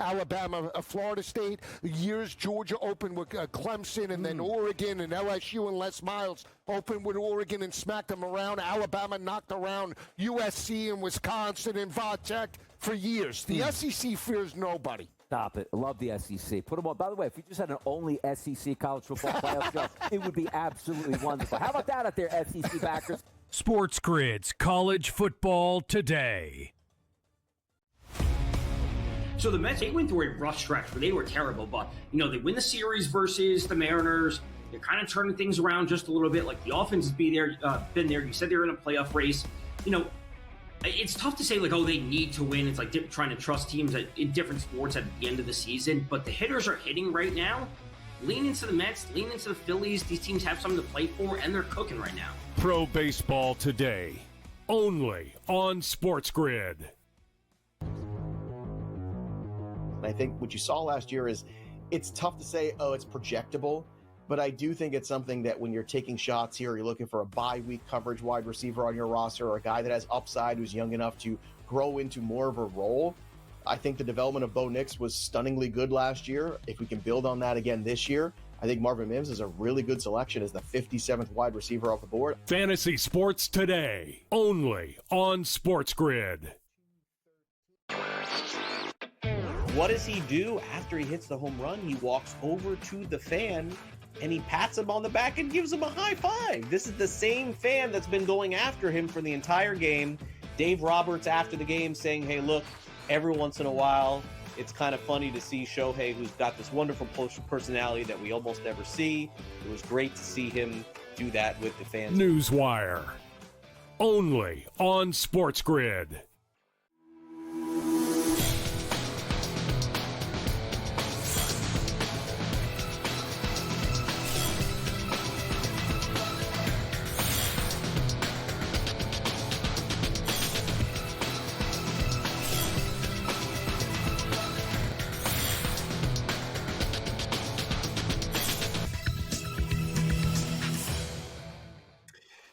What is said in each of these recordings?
Alabama, Florida State. Years Georgia opened with Clemson, and then Oregon and LSU and Les Miles opened with Oregon and smacked them around. Alabama knocked around USC and Wisconsin and Va-Tech for years. The SEC fears nobody. Stop it. I love the SEC. Put them on. By the way, if you just had an only SEC college football playoff show, it would be absolutely wonderful. How about that out there, SEC backers? SportsGrid's College Football Today. So the Mets, they went through a rough stretch where they were terrible, but, they win the series versus the Mariners. They're kind of turning things around just a little bit. Like, the offense has been there. You said they were in a playoff race. It's tough to say, they need to win. It's like trying to trust teams in different sports at the end of the season. But the hitters are hitting right now. Lean into the Mets, lean into the Phillies. These teams have something to play for, and they're cooking right now. Pro Baseball Today, only on SportsGrid. I think what you saw last year is it's tough to say, it's projectable. But I do think it's something that when you're taking shots here, you're looking for a bye-week coverage wide receiver on your roster or a guy that has upside who's young enough to grow into more of a role. I think the development of Bo Nix was stunningly good last year. If we can build on that again this year, I think Marvin Mims is a really good selection as the 57th wide receiver off the board. Fantasy Sports Today, only on SportsGrid. What does he do after he hits the home run? He walks over to the fan and he pats him on the back and gives him a high five. This is the same fan that's been going after him for the entire game. Dave Roberts after the game saying, hey, look, every once in a while, it's kind of funny to see Shohei, who's got this wonderful personality that we almost never see. It was great to see him do that with the fans. NewsWire, only on SportsGrid.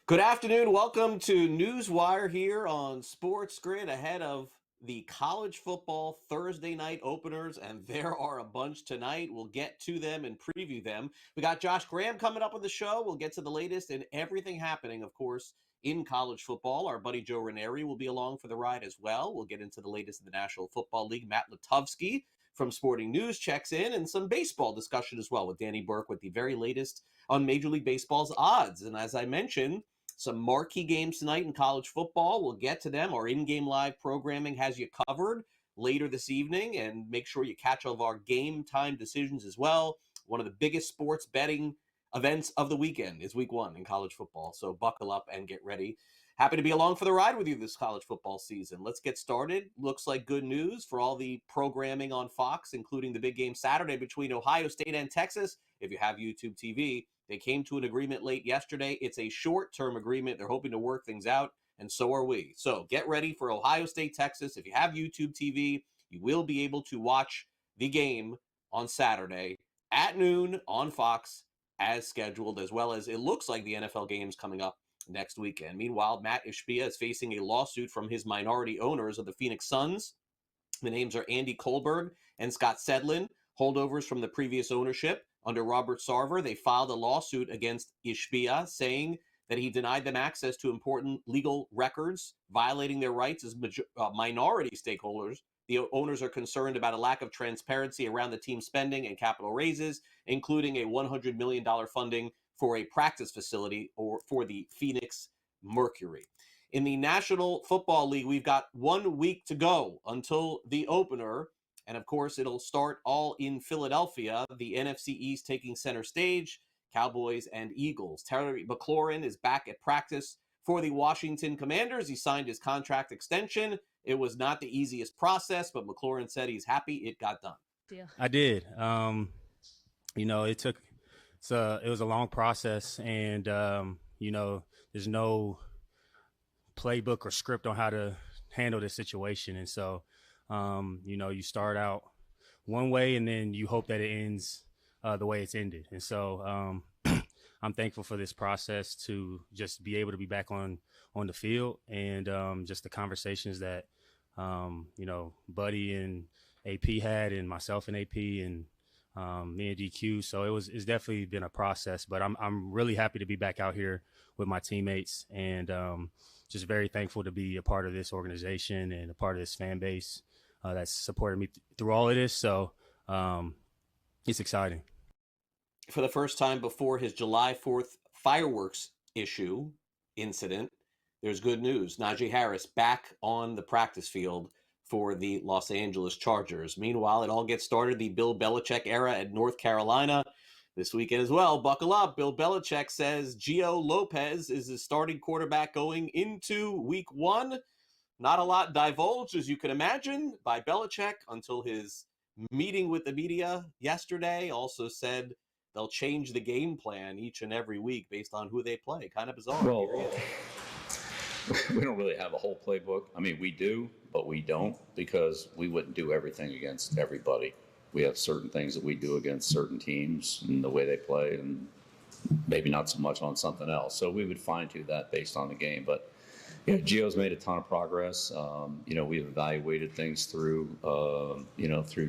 Good afternoon. Welcome to NewsWire here on SportsGrid ahead of the college football Thursday night openers, and there are a bunch tonight. We'll get to them and preview them. We got Josh Graham coming up on the show. We'll get to the latest and everything happening, of course, in college football. Our buddy Joe Ranieri will be along for the ride as well. We'll get into the latest in the National Football League. Matt Lutovsky from Sporting News checks in, and some baseball discussion as well with Danny Burke with the very latest on Major League Baseball's odds. And as I mentioned, some marquee games tonight in college football. We'll get to them. Our in-game live programming has you covered later this evening, and make sure you catch all of our game time decisions as well. One of the biggest sports betting events of the weekend is week one in college football, so buckle up and get ready. Happy to be along for the ride with you this college football season. Let's get started. Looks like good news for all the programming on Fox, including the big game Saturday between Ohio State and Texas. If you have YouTube TV, they came to an agreement late yesterday. It's a short-term agreement. They're hoping to work things out, and so are we. So get ready for Ohio State, Texas. If you have YouTube TV, you will be able to watch the game on Saturday at noon on Fox as scheduled, as well as it looks like the NFL games coming up next weekend. Meanwhile, Matt Ishbia is facing a lawsuit from his minority owners of the Phoenix Suns. The names are Andy Kohlberg and Scott Sedlin, holdovers from the previous ownership. Under Robert Sarver, they filed a lawsuit against Ishbia, saying that he denied them access to important legal records, violating their rights as minority stakeholders. The owners are concerned about a lack of transparency around the team's spending and capital raises, including a $100 million funding for a practice facility or for the Phoenix Mercury. In the National Football League, we've got 1 week to go until the opener. And of course, it'll start all in Philadelphia, the NFC East taking center stage, Cowboys and Eagles. Terry McLaurin is back at practice for the Washington Commanders. He signed his contract extension. It was not the easiest process, but McLaurin said he's happy it got done. I did. It was a long process, and, there's no playbook or script on how to handle this situation. And so, you start out one way and then you hope that it ends the way it's ended. And so I'm thankful for this process to just be able to be back on the field, and just the conversations that, Buddy and AP had, and myself and AP, and me and DQ. So it's definitely been a process, but I'm really happy to be back out here with my teammates, and just very thankful to be a part of this organization and a part of this fan base that's supported me through all of this. So it's exciting. For the first time before his July 4th fireworks incident, there's good news. Najee Harris back on the practice field for the Los Angeles Chargers. Meanwhile, it all gets started the Bill Belichick era at North Carolina this weekend as well. Buckle up. Bill Belichick says Gio Lopez is his starting quarterback going into week 1. Not a lot divulged, as you can imagine, by Belichick until his meeting with the media yesterday. Also said they'll change the game plan each and every week based on who they play. Kind of bizarre. Well, we don't really have a whole playbook. I mean, we do, but we don't, because we wouldn't do everything against everybody. We have certain things that we do against certain teams and the way they play, and maybe not so much on something else. So we would fine-tune that based on the game. But yeah, Gio's made a ton of progress. We've evaluated things through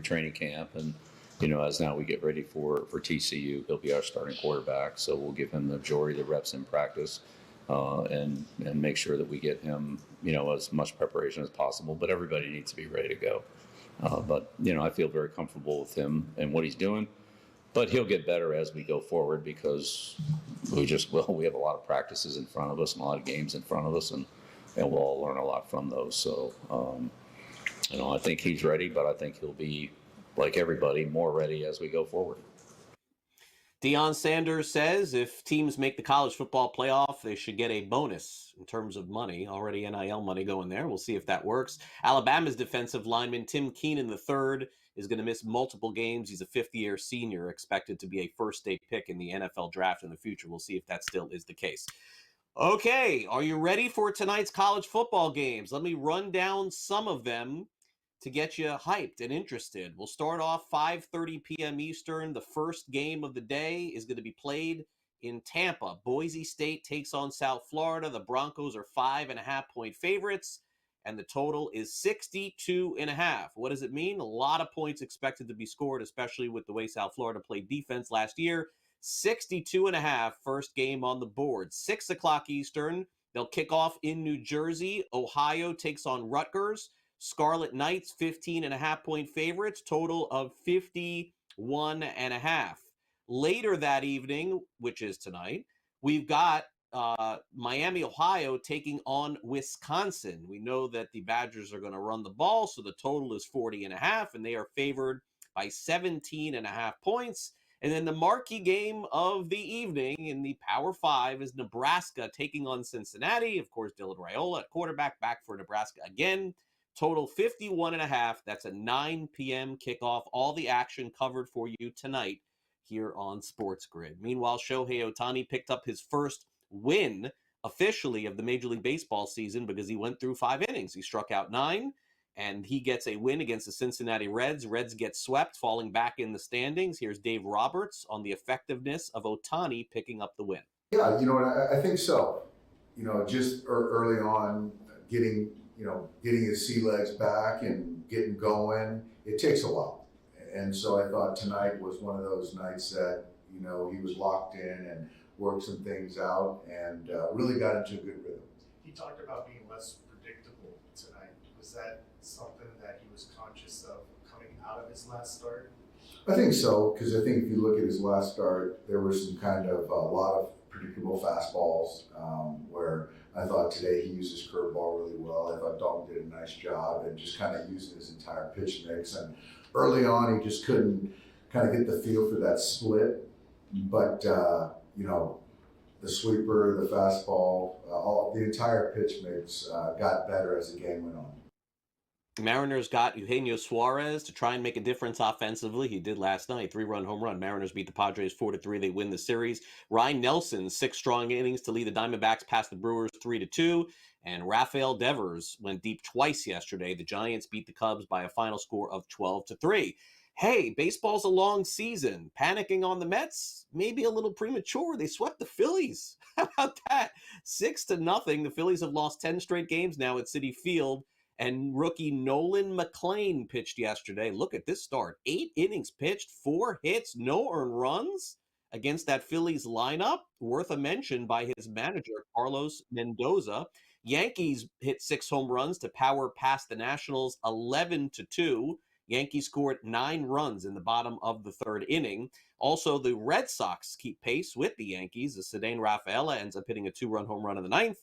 training camp, and as now we get ready for TCU, he'll be our starting quarterback. So we'll give him the majority of the reps in practice, and make sure that we get him, as much preparation as possible. But everybody needs to be ready to go. But I feel very comfortable with him and what he's doing. But he'll get better as we go forward, because we have a lot of practices in front of us and a lot of games in front of us, and we'll all learn a lot from those. So, I think he's ready, but I think he'll be, like everybody, more ready as we go forward. Deion Sanders says if teams make the college football playoff, they should get a bonus in terms of money. Already NIL money going there. We'll see if that works. Alabama's defensive lineman Tim Keenan III is going to miss multiple games. He's a fifth-year senior, expected to be a first-day pick in the NFL draft in the future. We'll see if that still is the case. Okay, are you ready for tonight's college football games? Let me run down some of them to get you hyped and interested. We'll start off 5:30 p.m. Eastern. The first game of the day is going to be played in Tampa. Boise State takes on South Florida. The Broncos are 5.5-point favorites, and the total is 62.5. What does it mean? A lot of points expected to be scored, especially with the way South Florida played defense last year. 62.5, first game on the board. 6 o'clock Eastern, they'll kick off in New Jersey. Ohio takes on Rutgers. Scarlet Knights, 15.5-point favorites, total of 51.5. Later that evening, which is tonight, we've got Miami, Ohio taking on Wisconsin. We know that the Badgers are going to run the ball, so the total is 40.5, and they are favored by 17.5 points. And then the marquee game of the evening in the Power 5 is Nebraska taking on Cincinnati. Of course, Dylan Raiola at quarterback, back for Nebraska again. Total 51.5. That's a 9 p.m. kickoff. All the action covered for you tonight here on SportsGrid. Meanwhile, Shohei Ohtani picked up his first win officially of the Major League Baseball season because he went through 5 innings. He struck out 9, and he gets a win against the Cincinnati Reds. Reds get swept, falling back in the standings. Here's Dave Roberts on the effectiveness of Ohtani picking up the win. Yeah, I think so. Just early on, getting his sea legs back and getting going, it takes a while. And so I thought tonight was one of those nights that, he was locked in and worked some things out and really got into a good rhythm. He talked about being less predictable tonight. Was that something that he was conscious of coming out of his last start? I think so, because I think if you look at his last start, there was some kind of a lot of predictable fastballs where I thought today he used his curveball really well. I thought Dalton did a nice job and just kind of using his entire pitch mix. And early on, he just couldn't kind of get the feel for that split. But, the sweeper, the fastball, the entire pitch mix got better as the game went on. Mariners got Eugenio Suarez to try and make a difference offensively. He did last night, 3-run home run. Mariners beat the Padres 4-3. They win the series. Ryan Nelson, 6 strong innings to lead the Diamondbacks past the Brewers 3-2. And Rafael Devers went deep twice yesterday. The Giants beat the Cubs by a final score of 12-3. Hey, baseball's a long season. Panicking on the Mets? Maybe a little premature. They swept the Phillies. How about that? 6-0. The Phillies have lost 10 straight games now at Citi Field. And rookie Nolan McClain pitched yesterday. Look at this start. 8 innings pitched, 4 hits, no earned runs against that Phillies lineup. Worth a mention by his manager, Carlos Mendoza. Yankees hit 6 home runs to power past the Nationals 11-2. Yankees scored 9 runs in the bottom of the 3rd inning. Also, the Red Sox keep pace with the Yankees as Cedane Rafaela ends up hitting a 2-run home run in the 9th.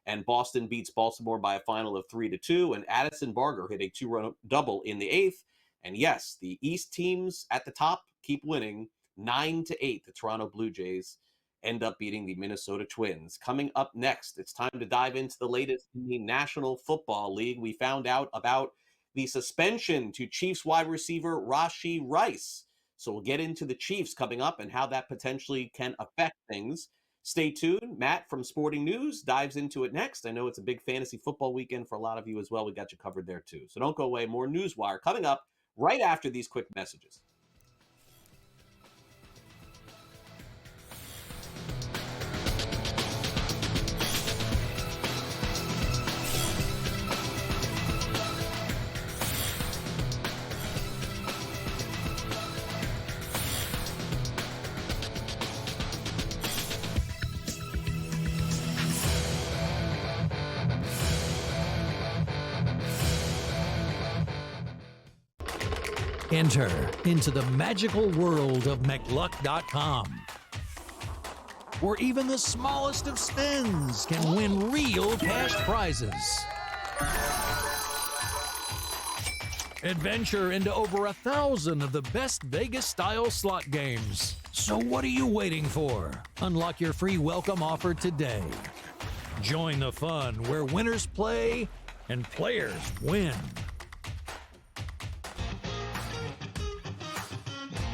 And Boston beats Baltimore by a final of 3-2. And Addison Barger hit a 2-run double in the 8th. And yes, the East teams at the top keep winning 9-8. The Toronto Blue Jays end up beating the Minnesota Twins. Coming up next, it's time to dive into the latest in the National Football League. We found out about the suspension to Chiefs wide receiver Rashee Rice. So we'll get into the Chiefs coming up and how that potentially can affect things. Stay tuned. Matt from Sporting News dives into it next. I know it's a big fantasy football weekend for a lot of you as well. We got you covered there too. So don't go away. More NewsWire coming up right after these quick messages. Enter into the magical world of McLuck.com, where even the smallest of spins can win real cash prizes. Adventure into over 1,000 of the best Vegas-style slot games. So what are you waiting for? Unlock your free welcome offer today. Join the fun where winners play and players win.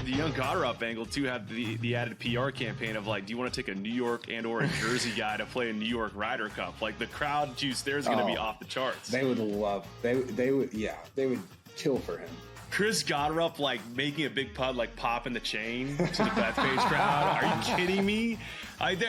The Young Goddard angle too had the added PR campaign of like, do you want to take a New York and or a Jersey guy to play a New York Ryder Cup? Like the crowd juice there is going to be off the charts. They would love. They would kill for him. Chris Goddard like making a big putt, like popping the chain to the Bethpage crowd. Are you kidding me?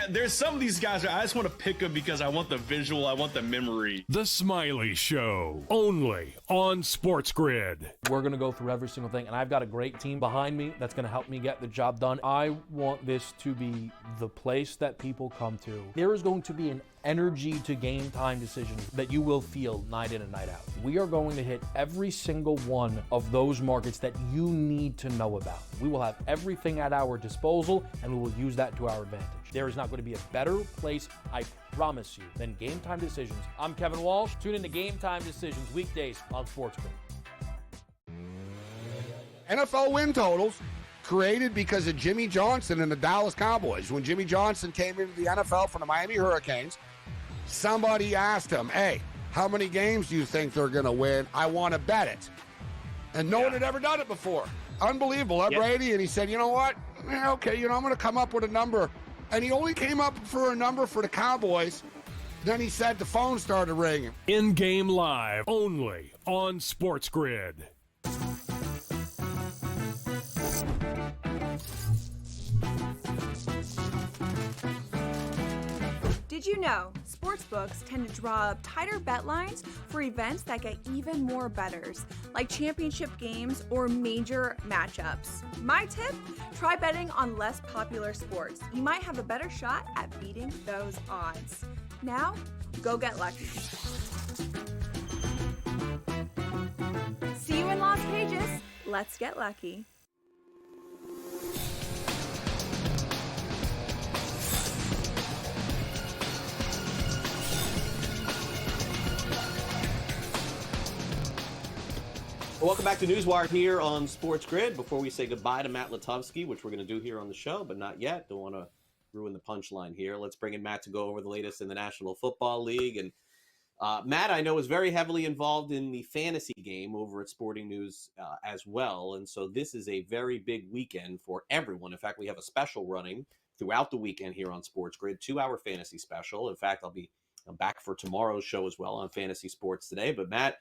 There's some of these guys I just want to pick them because I want the visual, I want the memory. The Smiley Show, only on SportsGrid. We're going to go through every single thing, and I've got a great team behind me that's going to help me get the job done. I want this to be the place that people come to. There is going to be an energy to game time decisions that you will feel night in and night out. We are going to hit every single one of those markets that you need to know about. We will have everything at our disposal, and we will use that to our advantage. There is not going to be a better place, I promise you, than Game Time Decisions. I'm Kevin Walsh. Tune in to Game Time Decisions weekdays on SportsGrid. NFL win totals created because of Jimmy Johnson and the Dallas Cowboys. When Jimmy Johnson came into the NFL from the Miami Hurricanes, somebody asked him, hey, how many games do you think they're going to win? I want to bet it. And no one had ever done it before. Unbelievable, huh, Brady? And he said, you know what? Okay, I'm going to come up with a number. And he only came up for a number for the Cowboys. Then he said the phone started ringing. In-game live, only on SportsGrid. Did you know sportsbooks tend to draw up tighter bet lines for events that get even more bettors, like championship games or major matchups? My tip? Try betting on less popular sports. You might have a better shot at beating those odds. Now, go get lucky. See you in Las Vegas. Let's get lucky. Welcome back to NewsWire here on SportsGrid. Before we say goodbye to Matt Latovsky, which we're going to do here on the show, but not yet. Don't want to ruin the punchline here. Let's bring in Matt to go over the latest in the National Football League. And Matt, I know, is very heavily involved in the fantasy game over at Sporting News as well. And so this is a very big weekend for everyone. In fact, we have a special running throughout the weekend here on SportsGrid, 2-hour fantasy special. In fact, I'm back for tomorrow's show as well on Fantasy Sports Today. But Matt,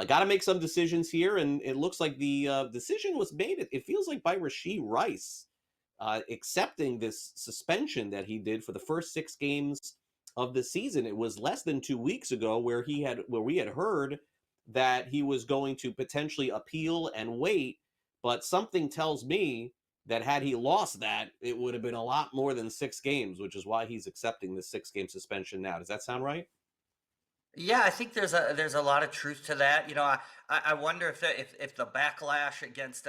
got to make some decisions here, and it looks like the decision was made, it feels like, by Rashee Rice, accepting this suspension that he did for the first 6 games of the season. It was less than 2 weeks ago where we had heard that he was going to potentially appeal and wait, but something tells me that had he lost that, it would have been a lot more than 6 games, which is why he's accepting the 6-game suspension now. Does that sound right? Yeah, I think there's a lot of truth to that. I wonder if the backlash against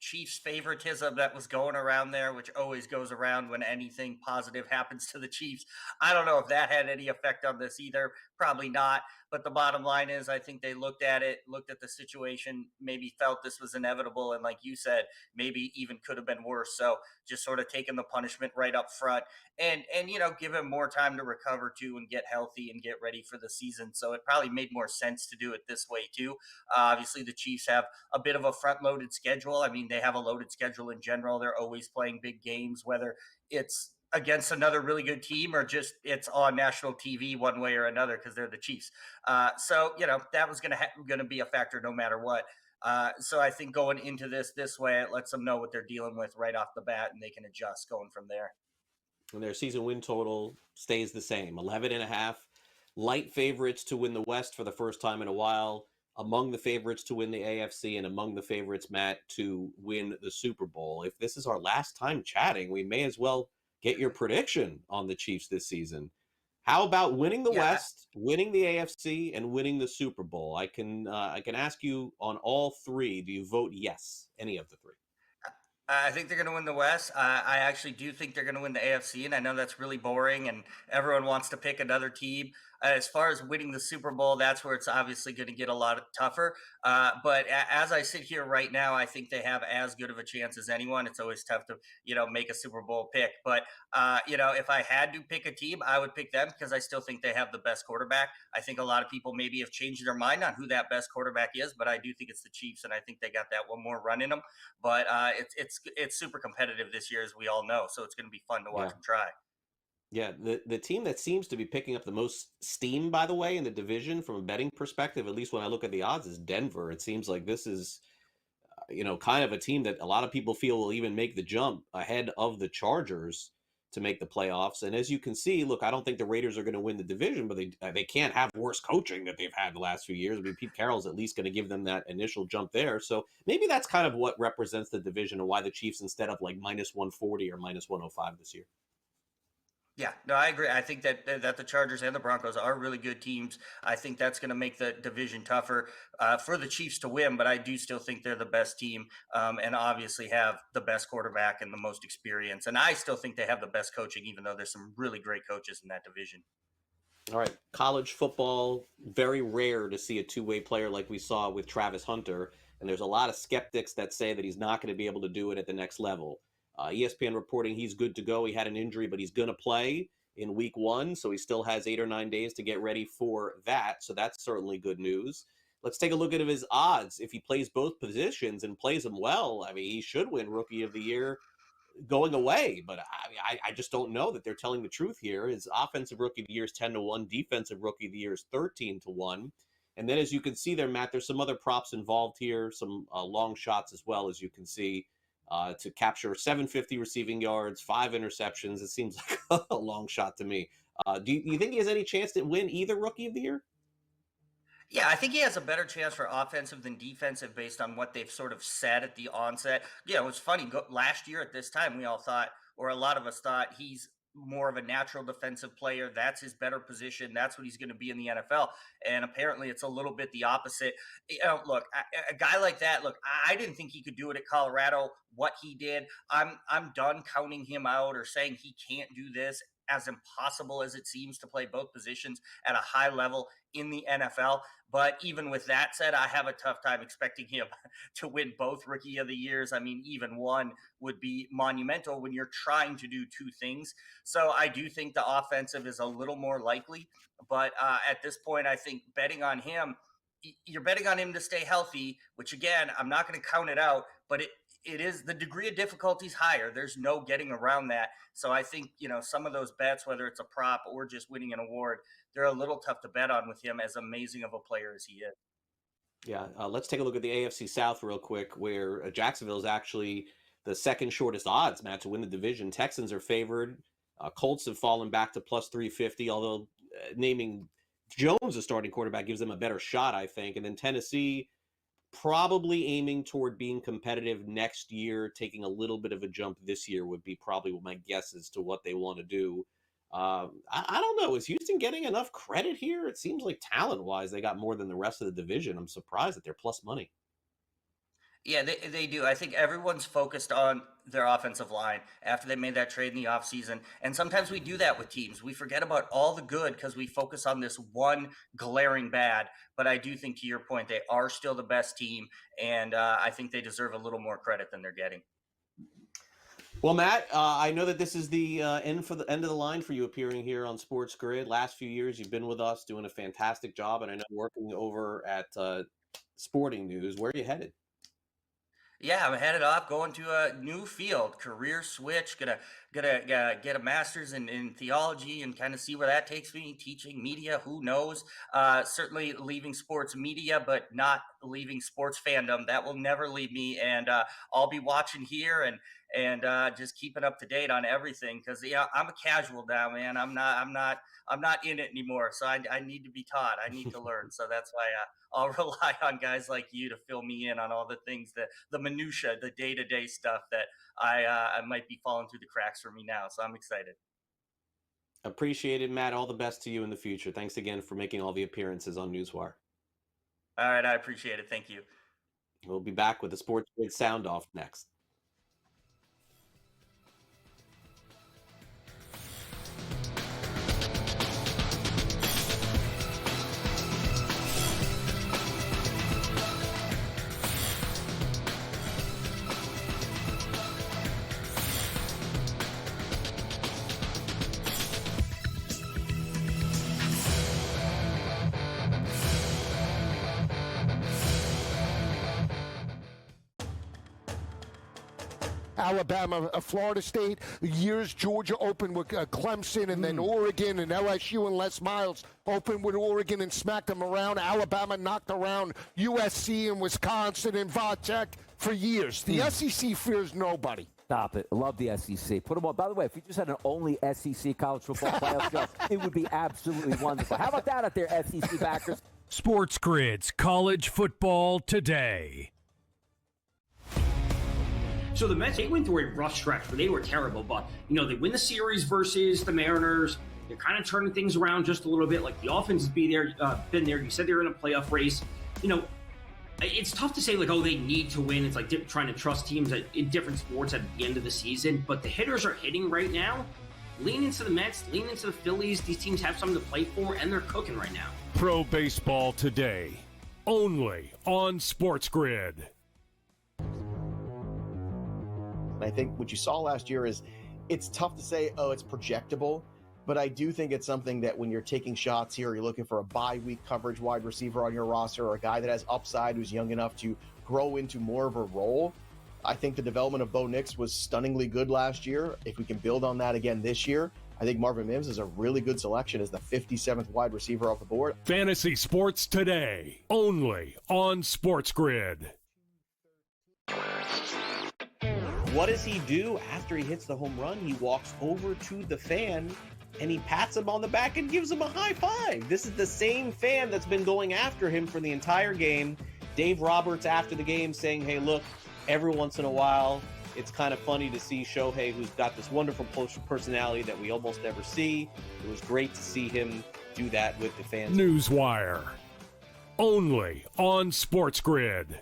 Chiefs favoritism that was going around there, which always goes around when anything positive happens to the Chiefs. I don't know if that had any effect on this either. Probably not. But the bottom line is, I think they looked at the situation, maybe felt this was inevitable, and like you said, maybe even could have been worse. So just sort of taking the punishment right up front, and give him more time to recover too, and get healthy and get ready for the season. So it probably made more sense to do it this way too. Obviously, the Chiefs have a bit of a front-loaded schedule. I mean, they have a loaded schedule in general. They're always playing big games, whether it's against another really good team or just it's on national TV one way or another because they're the Chiefs. So that was going to be a factor no matter what. So I think going into this way, it lets them know what they're dealing with right off the bat, and they can adjust going from there. And their season win total stays the same, 11.5. Light favorites to win the West for the first time in a while, among the favorites to win the AFC, and among the favorites, Matt, to win the Super Bowl. If this is our last time chatting, we may as well get your prediction on the Chiefs this season. How about winning the West, winning the AFC, and winning the Super Bowl? I can ask you on all three. Do you vote yes? Any of the three? I think they're going to win the West. I actually do think they're going to win the AFC, and I know that's really boring, and everyone wants to pick another team. As far as winning the Super Bowl, that's where it's obviously going to get a lot tougher. But as I sit here right now, I think they have as good of a chance as anyone. It's always tough to, make a Super Bowl pick. But, if I had to pick a team, I would pick them because I still think they have the best quarterback. I think a lot of people maybe have changed their mind on who that best quarterback is, but I do think it's the Chiefs, and I think they got that one more run in them. But it's super competitive this year, as we all know. So it's going to be fun to watch them try. Yeah, the team that seems to be picking up the most steam, by the way, in the division from a betting perspective, at least when I look at the odds, is Denver. It seems like this is, kind of a team that a lot of people feel will even make the jump ahead of the Chargers to make the playoffs. And as you can see, look, I don't think the Raiders are going to win the division, but they can't have worse coaching that they've had the last few years. I mean, Pete Carroll's at least going to give them that initial jump there. So maybe that's kind of what represents the division and why the Chiefs, instead of like minus 140 or minus 105 this year. Yeah, no, I agree. I think that the Chargers and the Broncos are really good teams. I think that's going to make the division tougher for the Chiefs to win, but I do still think they're the best team and obviously have the best quarterback and the most experience. And I still think they have the best coaching, even though there's some really great coaches in that division. All right, college football, very rare to see a two-way player like we saw with Travis Hunter, and there's a lot of skeptics that say that he's not going to be able to do it at the next level. ESPN reporting he's good to go. He had an injury, but he's going to play in week 1, so he still has 8 or 9 days to get ready for that. So that's certainly good news. Let's take a look at his odds. If he plays both positions and plays them well, I mean, he should win Rookie of the Year going away. But I just don't know that they're telling the truth here. His offensive Rookie of the Year is 10-1. Defensive Rookie of the Year is 13-1. And then as you can see there, Matt, there's some other props involved here, some long shots as well, as you can see. To capture 750 receiving yards, 5 interceptions. It seems like a long shot to me. Do you think he has any chance to win either Rookie of the Year? Yeah, I think he has a better chance for offensive than defensive based on what they've sort of said at the onset. Yeah, it was funny. Last year at this time, we all thought, or a lot of us thought, he's more of a natural defensive player. That's his better position. That's what he's going to be in the NFL. And apparently it's a little bit the opposite. Look, a guy like that, I didn't think he could do it at Colorado, what he did. I'm done counting him out or saying he can't do this, as impossible as it seems to play both positions at a high level in the NFL. But even with that said, I have a tough time expecting him to win both Rookie of the Years. I mean, even one would be monumental when you're trying to do two things. So I do think the offensive is a little more likely. But at this point, I think betting on him, you're betting on him to stay healthy, which again, I'm not going to count it out, but it is, the degree of difficulty is higher. There's no getting around that. So I think, some of those bets, whether it's a prop or just winning an award, they're a little tough to bet on with him, as amazing of a player as he is. Yeah, let's take a look at the AFC South real quick, where Jacksonville is actually the second shortest odds, Matt, to win the division. Texans are favored. Colts have fallen back to plus 350, although naming Jones, a starting quarterback, gives them a better shot, I think. And then Tennessee probably aiming toward being competitive next year, taking a little bit of a jump this year would be probably my guess as to what they want to do. I don't know. Is Houston getting enough credit here? It seems like talent-wise, they got more than the rest of the division. I'm surprised that they're plus money. Yeah, they do. I think everyone's focused on their offensive line after they made that trade in the offseason. And sometimes we do that with teams. We forget about all the good because we focus on this one glaring bad. But I do think, to your point, they are still the best team. And I think they deserve a little more credit than they're getting. Well, Matt, I know that this is the end of the line for you appearing here on Sports Grid. Last few years, you've been with us doing a fantastic job. And I know working over at Sporting News. Where are you headed? Yeah, I'm headed off, going to a new field, career switch. Gonna get a master's in theology and kind of see where that takes me. Teaching media, who knows? Certainly leaving sports media, but not leaving sports fandom. That will never leave me, and I'll be watching here and just keeping up to date on everything because I'm a casual now, man. I'm not in it anymore, so I need to be taught. I need to learn. So that's why I'll rely on guys like you to fill me in on all the things, the minutia, the day-to-day stuff that I might be falling through the cracks for me now. So I'm excited. Appreciate it, Matt. All the best to you in the future. Thanks again for making all the appearances on NewsWire. All right, I appreciate it. Thank you. We'll be back with the Sports Grid Sound Off next. Alabama, Florida State, years Georgia opened with Clemson, and then Oregon and LSU and Les Miles opened with Oregon and smacked them around. Alabama knocked around USC and Wisconsin and Vatech for years. The SEC fears nobody. Stop it. I love the SEC. Put them on. By the way, if you just had an only SEC college football playoff show, it would be absolutely wonderful. How about that out there, SEC backers? Sports Grid's College Football Today. So the Mets, they went through a rough stretch where they were terrible, but, they win the series versus the Mariners. They're kind of turning things around just a little bit. Like, the offense has been there. You said they're in a playoff race. It's tough to say, they need to win. It's like trying to trust teams in different sports at the end of the season. But the hitters are hitting right now. Lean into the Mets, lean into the Phillies. These teams have something to play for, and they're cooking right now. Pro Baseball Today, only on Sports Grid. I think what you saw last year is it's tough to say, it's projectable, but I do think it's something that when you're taking shots here, you're looking for a bye week coverage wide receiver on your roster or a guy that has upside who's young enough to grow into more of a role. I think the development of Bo Nix was stunningly good last year. If we can build on that again this year, I think Marvin Mims is a really good selection as the 57th wide receiver off the board. Fantasy Sports Today, only on Sports Grid. What does he do after he hits the home run? He walks over to the fan and he pats him on the back and gives him a high five. This is the same fan that's been going after him for the entire game. Dave Roberts after the game saying, hey, look, every once in a while, it's kind of funny to see Shohei, who's got this wonderful personality that we almost never see. It was great to see him do that with the fans. NewsWire, only on Sports Grid.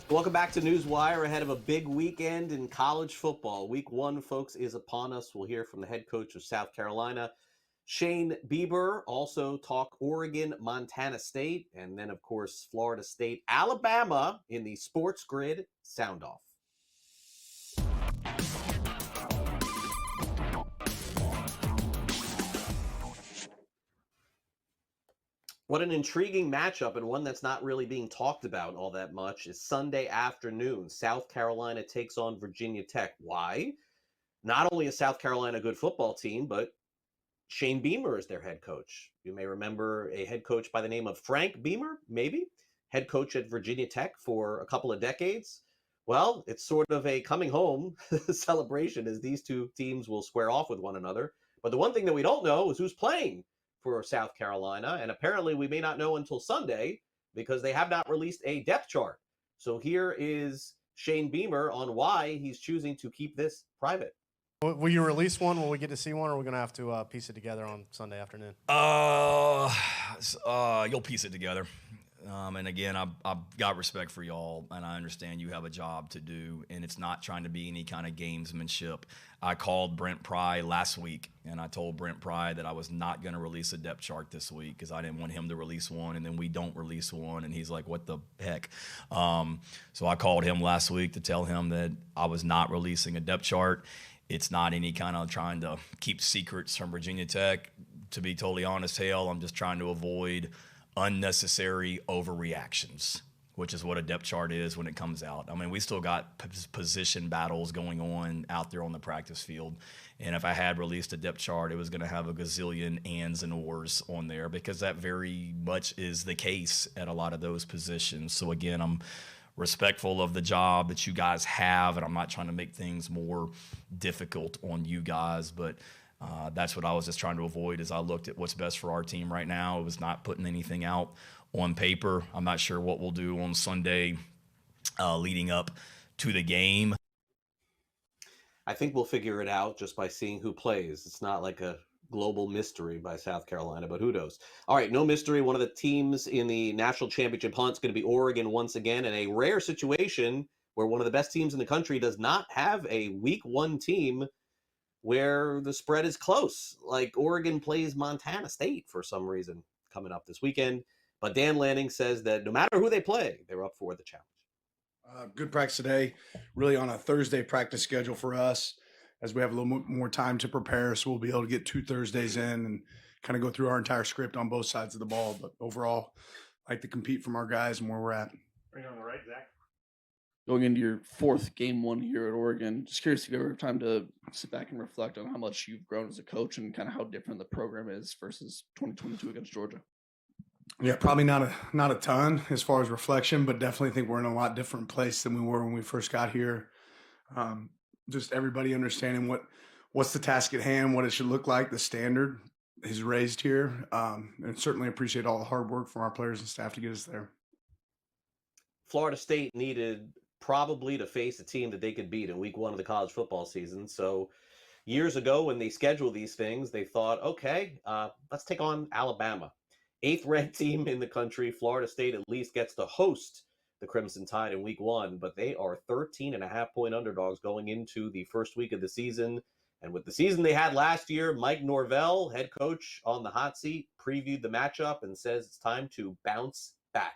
Welcome back to NewsWire ahead of a big weekend in college football. Week 1, folks, is upon us. We'll hear from the head coach of South Carolina, Shane Bieber. Also talk Oregon, Montana State, and then, of course, Florida State, Alabama in the Sports Grid Sound Off. What an intriguing matchup, and one that's not really being talked about all that much, is Sunday afternoon. South Carolina takes on Virginia Tech. Why? Not only is South Carolina a good football team, but Shane Beamer is their head coach. You may remember a head coach by the name of Frank Beamer, maybe, head coach at Virginia Tech for a couple of decades. Well, it's sort of a coming home celebration as these two teams will square off with one another. But the one thing that we don't know is who's playing for South Carolina. And apparently we may not know until Sunday because they have not released a depth chart. So here is Shane Beamer on why he's choosing to keep this private. Will you release one? Will we get to see one, or are we going to have to piece it together on Sunday afternoon? You'll piece it together. And again, I've got respect for y'all, and I understand you have a job to do, and it's not trying to be any kind of gamesmanship. I called Brent Pry last week, and I told Brent Pry that I was not going to release a depth chart this week because I didn't want him to release one, and then we don't release one, and he's like, what the heck? So I called him last week to tell him that I was not releasing a depth chart. It's not any kind of trying to keep secrets from Virginia Tech. To be totally honest, hell, I'm just trying to avoid unnecessary overreactions, which is what a depth chart is when it comes out. I mean, we still got position battles going on out there on the practice field. And if I had released a depth chart, it was going to have a gazillion ands and ors on there because that very much is the case at a lot of those positions. So again, I'm respectful of the job that you guys have, and I'm not trying to make things more difficult on you guys, but that's what I was just trying to avoid as I looked at what's best for our team right now. It was not putting anything out on paper. I'm not sure what we'll do on Sunday leading up to the game. I think we'll figure it out just by seeing who plays. It's not like a global mystery by South Carolina, but who knows? All right, no mystery. One of the teams in the national championship hunt is going to be Oregon once again, in a rare situation where one of the best teams in the country does not have a week one team where the spread is close. Like Oregon plays Montana State for some reason coming up this weekend. But Dan Lanning says that no matter who they play, they're up for the challenge. Good practice today, really on a Thursday practice schedule for us, as we have a little more time to prepare. So we'll be able to get 2 Thursdays in and kind of go through our entire script on both sides of the ball. But overall, I like to compete from our guys and where we're at. Bring it on the right, Zach. Going into your 4th game one here at Oregon, just curious if you ever have time to sit back and reflect on how much you've grown as a coach and kind of how different the program is versus 2022 against Georgia. Yeah, probably not a ton as far as reflection, but definitely think we're in a lot different place than we were when we first got here. Just everybody understanding what's the task at hand, what it should look like. The standard is raised here, and certainly appreciate all the hard work from our players and staff to get us there. Florida State needed probably to face a team that they could beat in week one of the college football season. So years ago when they scheduled these things, they thought, okay, let's take on Alabama. 8th ranked team in the country. Florida State at least gets to host the Crimson Tide in week one, but they are 13.5-point underdogs going into the first week of the season. And with the season they had last year, Mike Norvell, head coach on the hot seat, previewed the matchup and says it's time to bounce back.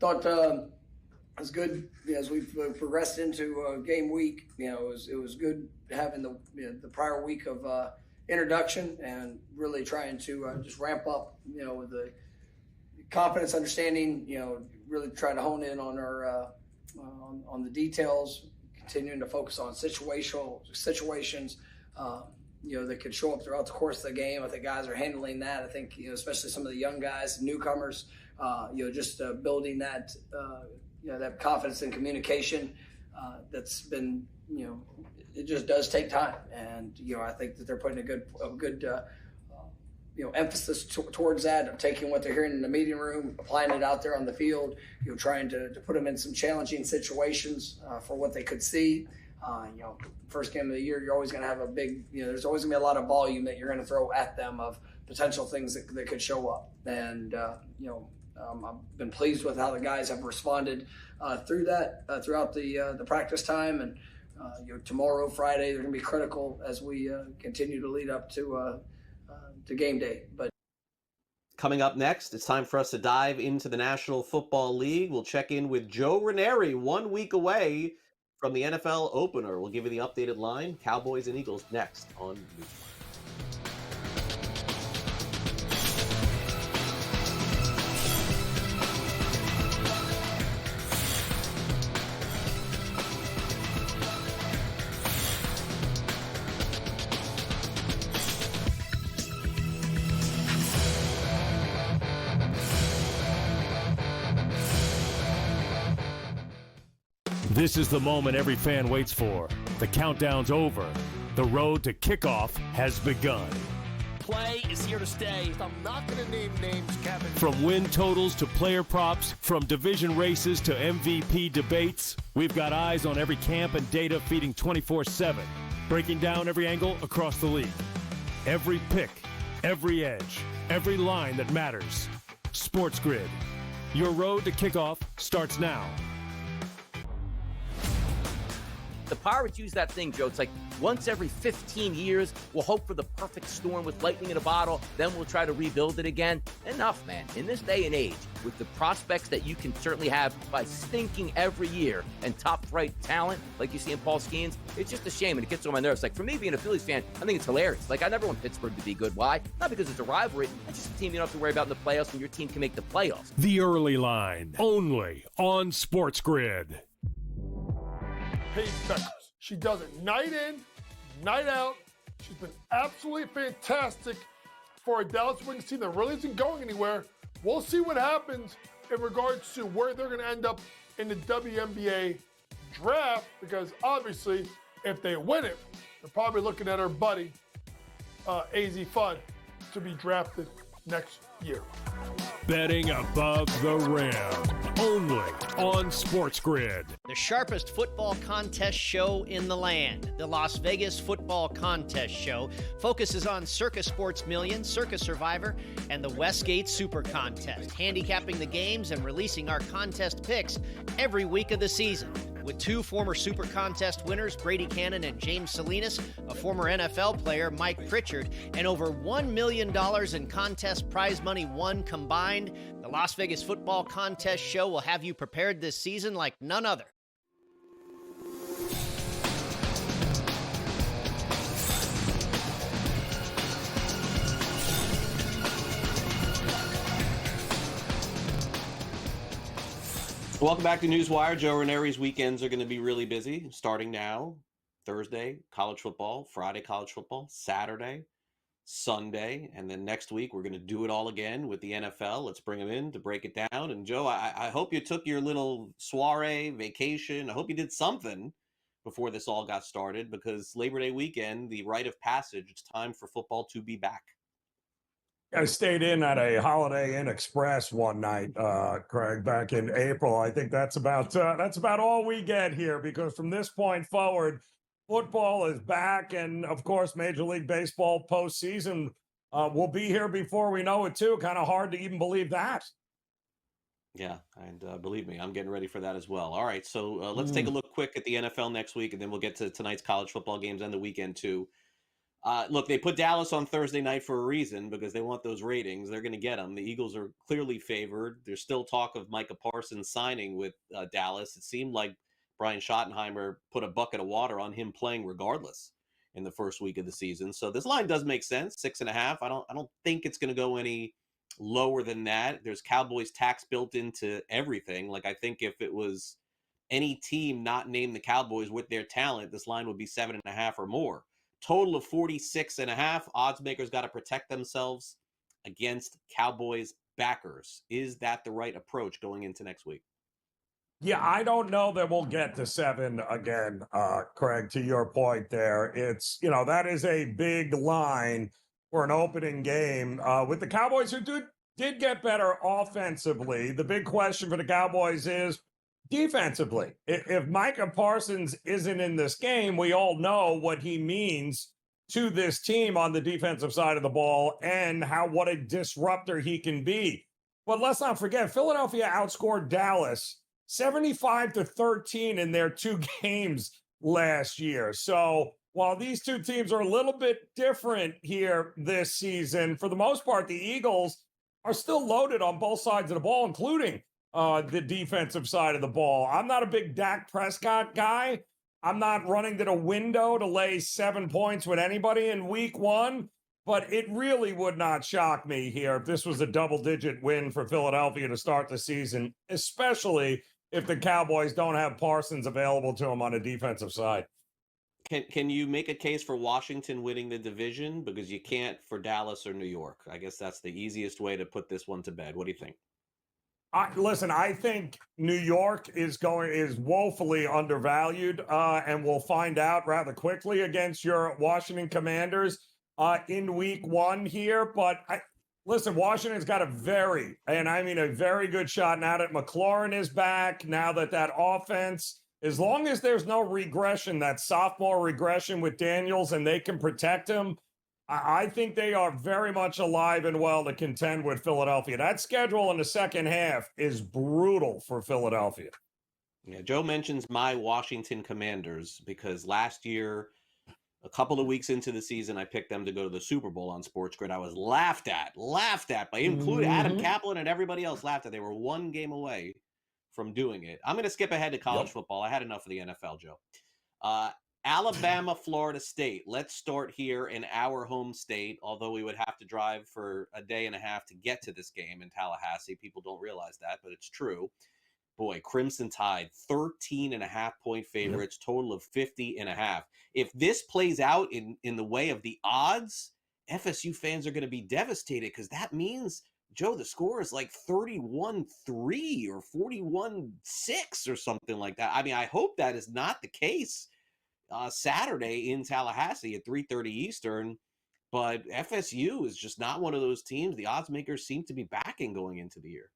Thought it was good as we progressed into game week. It was good having the prior week of introduction and really trying to just ramp up, with the confidence, understanding, really trying to hone in on our on the details, continuing to focus on situations, that could show up throughout the course of the game. I think guys are handling that. I think, especially some of the young guys, newcomers, just building that, that confidence and communication that's been, it just does take time. And, I think that they're putting a good emphasis towards that, of taking what they're hearing in the meeting room, applying it out there on the field, trying to put them in some challenging situations for what they could see. First game of the year, you're always going to have a big, there's always going to be a lot of volume that you're going to throw at them of potential things that could show up. And, I've been pleased with how the guys have responded through that, throughout the practice time. And, tomorrow, Friday, they're going to be critical as we continue to lead up to game day. But coming up next, it's time for us to dive into the National Football League. We'll check in with Joe Ranieri 1 week away from the NFL opener. We'll give you the updated line. Cowboys and Eagles next on NewsWire. This is the moment every fan waits for. The countdown's over. The road to kickoff has begun. Play is here to stay. I'm not going to name names, Kevin. From win totals to player props, from division races to MVP debates, we've got eyes on every camp and data feeding 24/7, breaking down every angle across the league. Every pick, every edge, every line that matters. SportsGrid. Your road to kickoff starts now. The Pirates use that thing, Joe. It's like once every 15 years, we'll hope for the perfect storm with lightning in a bottle, then we'll try to rebuild it again. Enough, man. In this day and age, with the prospects that you can certainly have by stinking every year and top-flight talent like you see in Paul Skeens, it's just a shame, and it gets on my nerves. Like, for me, being a Phillies fan, I think it's hilarious. Like, I never want Pittsburgh to be good. Why? Not because it's a rivalry. It's just a team you don't have to worry about in the playoffs, and your team can make the playoffs. The Early Line, only on SportsGrid. Paige Beckers. She does it night in, night out. She's been absolutely fantastic for a Dallas Wings team that really isn't going anywhere. We'll see what happens in regards to where they're going to end up in the WNBA draft, because obviously, if they win it, they're probably looking at her buddy, AZ Fudd, to be drafted next year. Betting above the rim, only on SportsGrid. The sharpest football contest show in the land, the Las Vegas Football Contest Show, focuses on Circus Sports Million, Circus Survivor, and the Westgate Super Contest, handicapping the games and releasing our contest picks every week of the season. With two former Super Contest winners, Brady Cannon and James Salinas, a former NFL player, Mike Pritchard, and over $1 million in contest prize money won combined, the Las Vegas Football Contest Show will have you prepared this season like none other. Welcome back to NewsWire. Joe Ranieri's weekends are going to be really busy, starting now. Thursday, college football. Friday, college football. Saturday, Sunday. And then next week, we're going to do it all again with the NFL. Let's bring them in to break it down. And, Joe, I hope you took your little soiree, vacation. I hope you did something before this all got started, because Labor Day weekend, the rite of passage, it's time for football to be back. I stayed in at a Holiday Inn Express one night, Craig, back in April. I think that's about all we get here, because from this point forward, football is back, and of course, Major League Baseball postseason will be here before we know it too. Kind of hard to even believe that. Yeah, and believe me, I'm getting ready for that as well. All right, so let's take a look quick at the NFL next week, and then we'll get to tonight's college football games and the weekend too. Look, they put Dallas on Thursday night for a reason, because they want those ratings. They're going to get them. The Eagles are clearly favored. There's still talk of Micah Parsons signing with Dallas. It seemed like Brian Schottenheimer put a bucket of water on him playing regardless in the first week of the season. So this line does make sense, 6.5. I don't think it's going to go any lower than that. There's Cowboys tax built into everything. Like, I think if it was any team not named the Cowboys with their talent, this line would be 7.5 or more. Total of 46.5. Odds makers got to protect themselves against Cowboys backers. Is that the right approach going into next week? Yeah, I don't know that we'll get to 7 again, Craig, to your point there. It's, that is a big line for an opening game with the Cowboys, who did get better offensively. The big question for the Cowboys is defensively. If Micah Parsons isn't in this game, we all know what he means to this team on the defensive side of the ball and what a disruptor he can be. But let's not forget, Philadelphia outscored Dallas 75-13 in their 2 games last year. So while these two teams are a little bit different here this season, for the most part, the Eagles are still loaded on both sides of the ball, including the defensive side of the ball. I'm not a big Dak Prescott guy. I'm not running to the window to lay 7 points with anybody in week 1, but it really would not shock me here if this was a double-digit win for Philadelphia to start the season, especially if the Cowboys don't have Parsons available to them on the defensive side. Can you make a case for Washington winning the division? Because you can't for Dallas or New York. I guess that's the easiest way to put this one to bed. What do you think? Listen, I think New York is woefully undervalued, and we'll find out rather quickly against your Washington Commanders in Week 1 here. But listen, Washington's got a very good shot now that McLaurin is back. Now that offense, as long as there's no regression, that sophomore regression with Daniels, and they can protect him, I think they are very much alive and well to contend with Philadelphia. That schedule in the second half is brutal for Philadelphia. Yeah, Joe mentions my Washington Commanders because last year, a couple of weeks into the season, I picked them to go to the Super Bowl on SportsGrid. I was laughed at by including Adam Kaplan and everybody else laughed at. They were one game away from doing it. I'm going to skip ahead to college football. I had enough of the NFL, Joe. Alabama, Florida State. Let's start here in our home state, although we would have to drive for a day and a half to get to this game in Tallahassee. People don't realize that, but it's true. Boy, Crimson Tide, 13.5-point favorites, total of 50.5. If this plays out in the way of the odds, FSU fans are going to be devastated because that means, Joe, the score is like 31-3 or 41-6 or something like that. I mean, I hope that is not the case Saturday in Tallahassee at 3:30 Eastern, but FSU is just not one of those teams the odds makers seem to be backing going into the year.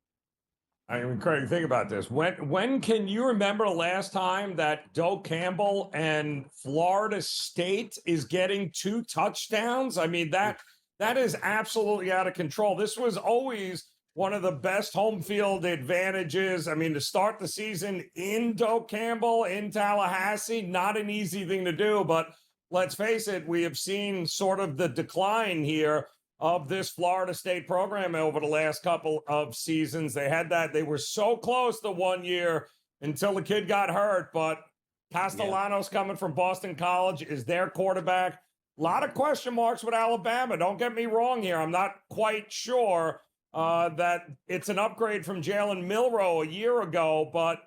I mean, Craig, think about this. When can you remember the last time that Doak Campbell and Florida State is getting 2 touchdowns? I mean, that is absolutely out of control. This was always one of the best home field advantages. I mean, to start the season in Doak Campbell, in Tallahassee, not an easy thing to do. But let's face it, we have seen sort of the decline here of this Florida State program over the last couple of seasons. They were so close the one year until the kid got hurt. But Castellanos coming from Boston College is their quarterback. A lot of question marks with Alabama. Don't get me wrong here. I'm not quite sure that it's an upgrade from Jalen Milroe a year ago, but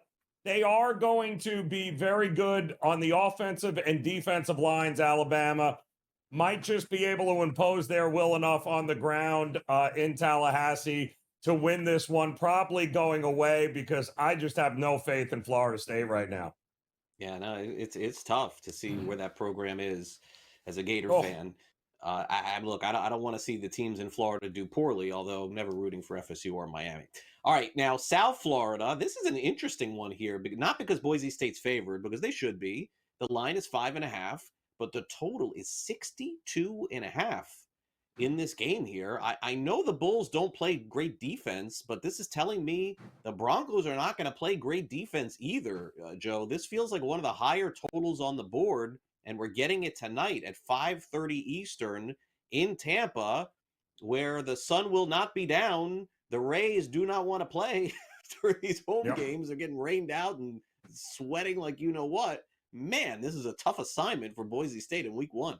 they are going to be very good on the offensive and defensive lines. Alabama might just be able to impose their will enough on the ground in Tallahassee to win this one, probably going away because I just have no faith in Florida State right now. Yeah, no, it's tough to see where that program is as a Gator fan. Look, I don't want to see the teams in Florida do poorly, although I'm never rooting for FSU or Miami. All right, now South Florida. This is an interesting one here, not because Boise State's favored, because they should be. The line is 5.5, but the total is 62.5 in this game here. I know the Bulls don't play great defense, but this is telling me the Broncos are not going to play great defense either, Joe. This feels like one of the higher totals on the board. And we're getting it tonight at 5:30 Eastern in Tampa, where the sun will not be down. The Rays do not want to play during these home games. They're getting rained out and sweating like you know what. Man, this is a tough assignment for Boise State in Week 1.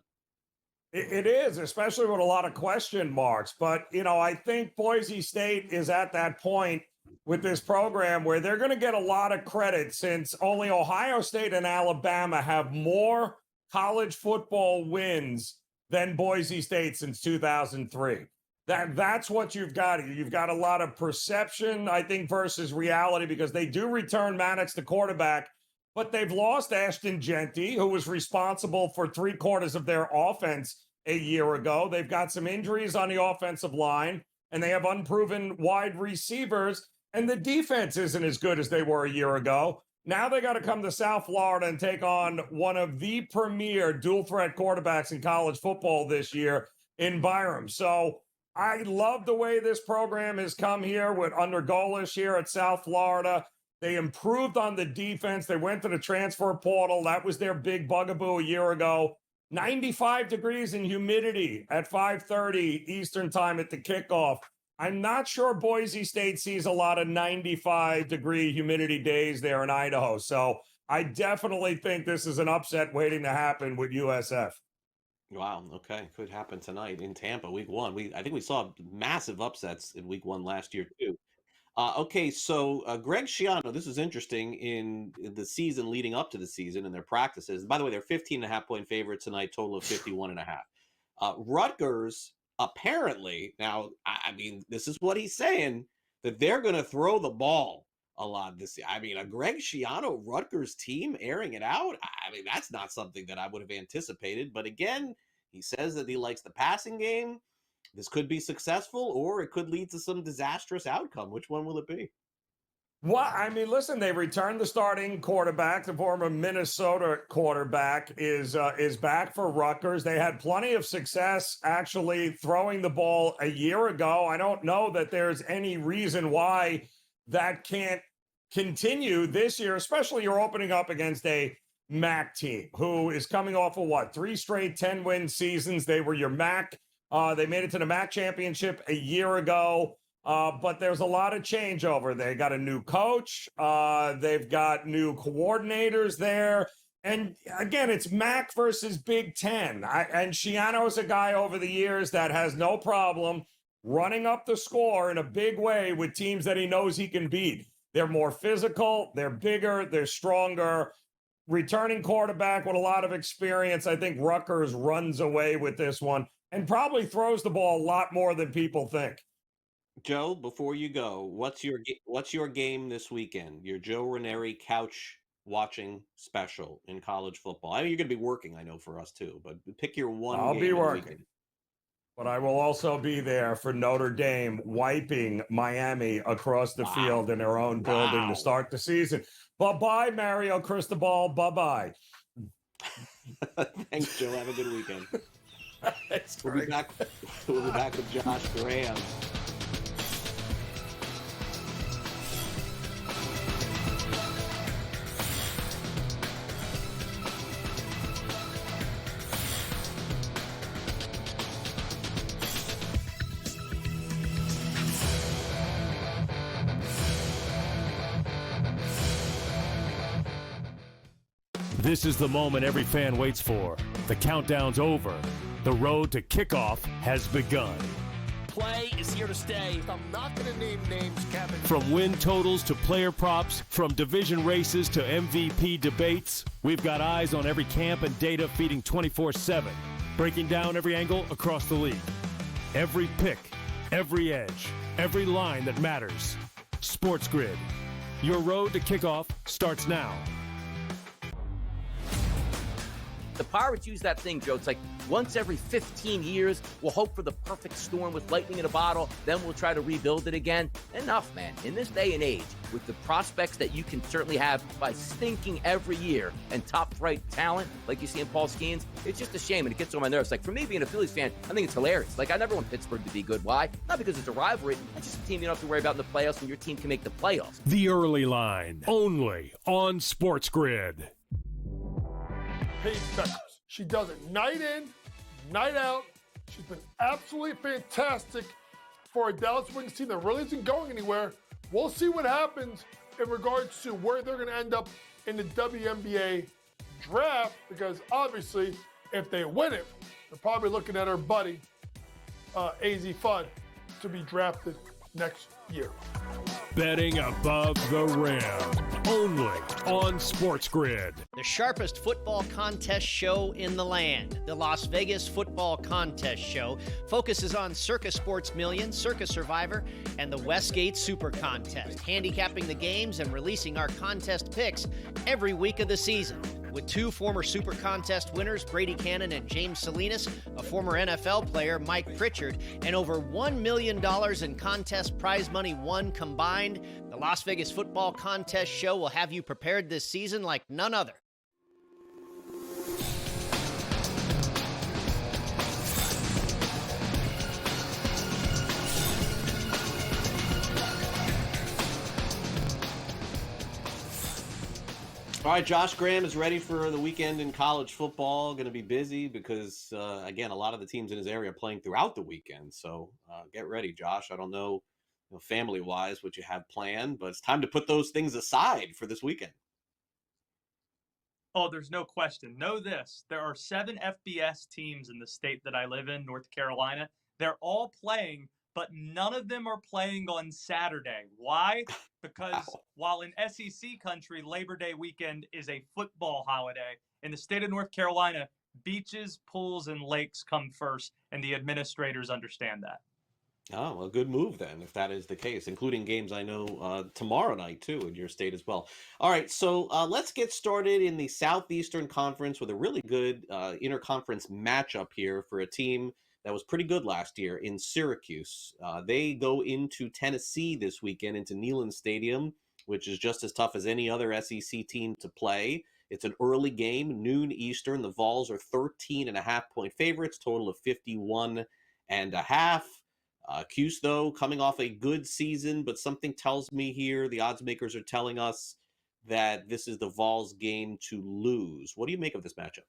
It is, especially with a lot of question marks. But, I think Boise State is at that point with this program where they're going to get a lot of credit since only Ohio State and Alabama have more college football wins than Boise State since 2003. That's what you've got here. You've got a lot of perception, I think, versus reality, because they do return Maddox to quarterback, but they've lost Ashton Genty, who was responsible for 3/4 of their offense a year ago. They've got some injuries on the offensive line, and they have unproven wide receivers, and the defense isn't as good as they were a year ago. Now they got to come to South Florida and take on one of the premier dual threat quarterbacks in college football this year in Byram. So I love the way this program has come here under Golish here at South Florida. They improved on the defense. They went to the transfer portal. That was their big bugaboo a year ago. 95 degrees in humidity at 5:30 Eastern time at the kickoff. I'm not sure Boise State sees a lot of 95-degree humidity days there in Idaho. So I definitely think this is an upset waiting to happen with USF. Wow. Okay. Could happen tonight in Tampa, Week 1. I think we saw massive upsets in Week 1 last year, too. Okay. So Greg Schiano, this is interesting in the season leading up to the season and their practices. By the way, they're 15.5-point favorites tonight, total of 51.5. Rutgers, apparently, now, I mean, this is what he's saying. that they're going to throw the ball a lot this year. I mean, a Greg Schiano Rutgers team airing it out, I mean, that's not something that I would have anticipated. But again, he says that he likes the passing game. This could be successful, or it could lead to some disastrous outcome. Which one will it be? Well, I mean, listen, they returned the starting quarterback. The former Minnesota quarterback is back for Rutgers. They had plenty of success actually throwing the ball a year ago. I don't know that there's any reason why that can't continue this year, especially you're opening up against a MAC team who is coming off of 3 straight 10-win seasons. They were your MAC. They made it to the MAC championship a year ago. But there's a lot of changeover. They got a new coach. They've got new coordinators there. And again, it's MAC versus Big Ten. And Schiano's a guy over the years that has no problem running up the score in a big way with teams that he knows he can beat. They're more physical. They're bigger. They're stronger. Returning quarterback with a lot of experience. I think Rutgers runs away with this one and probably throws the ball a lot more than people think. Joe, before you go, what's your game this weekend? Your Joe Ranieri couch watching special in college football. I mean, you're going to be working, I know, for us too, but pick your one. I'll game be of the working, weekend. but I will also be there for Notre Dame wiping Miami across the field in their own building to start the season. Bye-bye, Mario Cristobal. Bye-bye. Thanks, Joe. Have a good weekend. We'll be back with Josh Graham. This is the moment every fan waits for. The countdown's over. The road to kickoff has begun. Play is here to stay. I'm not going to name names, Kevin. From win totals to player props, from division races to MVP debates, we've got eyes on every camp and data feeding 24/7, breaking down every angle across the league. Every pick, every edge, every line that matters. SportsGrid. Your road to kickoff starts now. The Pirates use that thing, Joe. It's like once every 15 years, we'll hope for the perfect storm with lightning in a bottle, then we'll try to rebuild it again. Enough, man. In this day and age, with the prospects that you can certainly have by stinking every year and top flight talent like you see in Paul Skeens, it's just a shame and it gets on my nerves. Like for me being a Phillies fan, I think it's hilarious. Like I never want Pittsburgh to be good. Why? Not because it's a rivalry. It's just a team you don't have to worry about in the playoffs when your team can make the playoffs. The early line, only on SportsGrid. Paige Beckers. She does it night in, night out. She's been absolutely fantastic for a Dallas Wings team that really isn't going anywhere. We'll see what happens in regards to where they're going to end up in the WNBA draft, because obviously, if they win it, they're probably looking at her buddy, AZ Fudd, to be drafted next year. Betting above the rim, only on SportsGrid. The sharpest football contest show in the land, the Las Vegas Football Contest Show, focuses on Circa Sports Million, Circa Survivor, and the Westgate Super Contest, handicapping the games and releasing our contest picks every week of the season. With 2 former Super Contest winners, Brady Cannon and James Salinas, a former NFL player, Mike Pritchard, and over $1 million in contest prize money won combined, the Las Vegas Football Contest Show will have you prepared this season like none other. All right, Josh Graham is ready for the weekend in college football. Going to be busy because, again, a lot of the teams in his area are playing throughout the weekend. So get ready, Josh. I don't know, family-wise what you have planned, but it's time to put those things aside for this weekend. Oh, there's no question. Know this. There are 7 FBS teams in the state that I live in, North Carolina. They're all playing, but none of them are playing on Saturday. Why? Because while in SEC country, Labor Day weekend is a football holiday, in the state of North Carolina, beaches, pools, and lakes come first, and the administrators understand that. Oh, well, good move then, if that is the case, including games I know tomorrow night, too, in your state as well. All right, so let's get started in the Southeastern Conference with a really good interconference matchup here for a team that was pretty good last year in Syracuse. They go into Tennessee this weekend, into Neyland Stadium, which is just as tough as any other SEC team to play. It's an early game, noon Eastern. The Vols are 13.5-point favorites, total of 51.5. Cuse, though, coming off a good season, but something tells me here, the odds makers are telling us that this is the Vols' game to lose. What do you make of this matchup?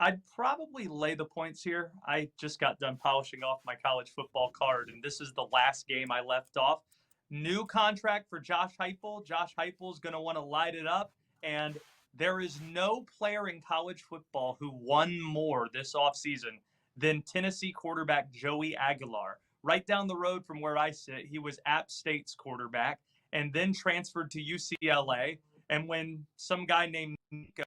I'd probably lay the points here. I just got done polishing off my college football card, and this is the last game I left off. New contract for Josh Heupel. Josh Heupel is going to want to light it up, and there is no player in college football who won more this offseason than Tennessee quarterback Joey Aguilar. Right down the road from where I sit, he was App State's quarterback and then transferred to UCLA. And when some guy named Nico,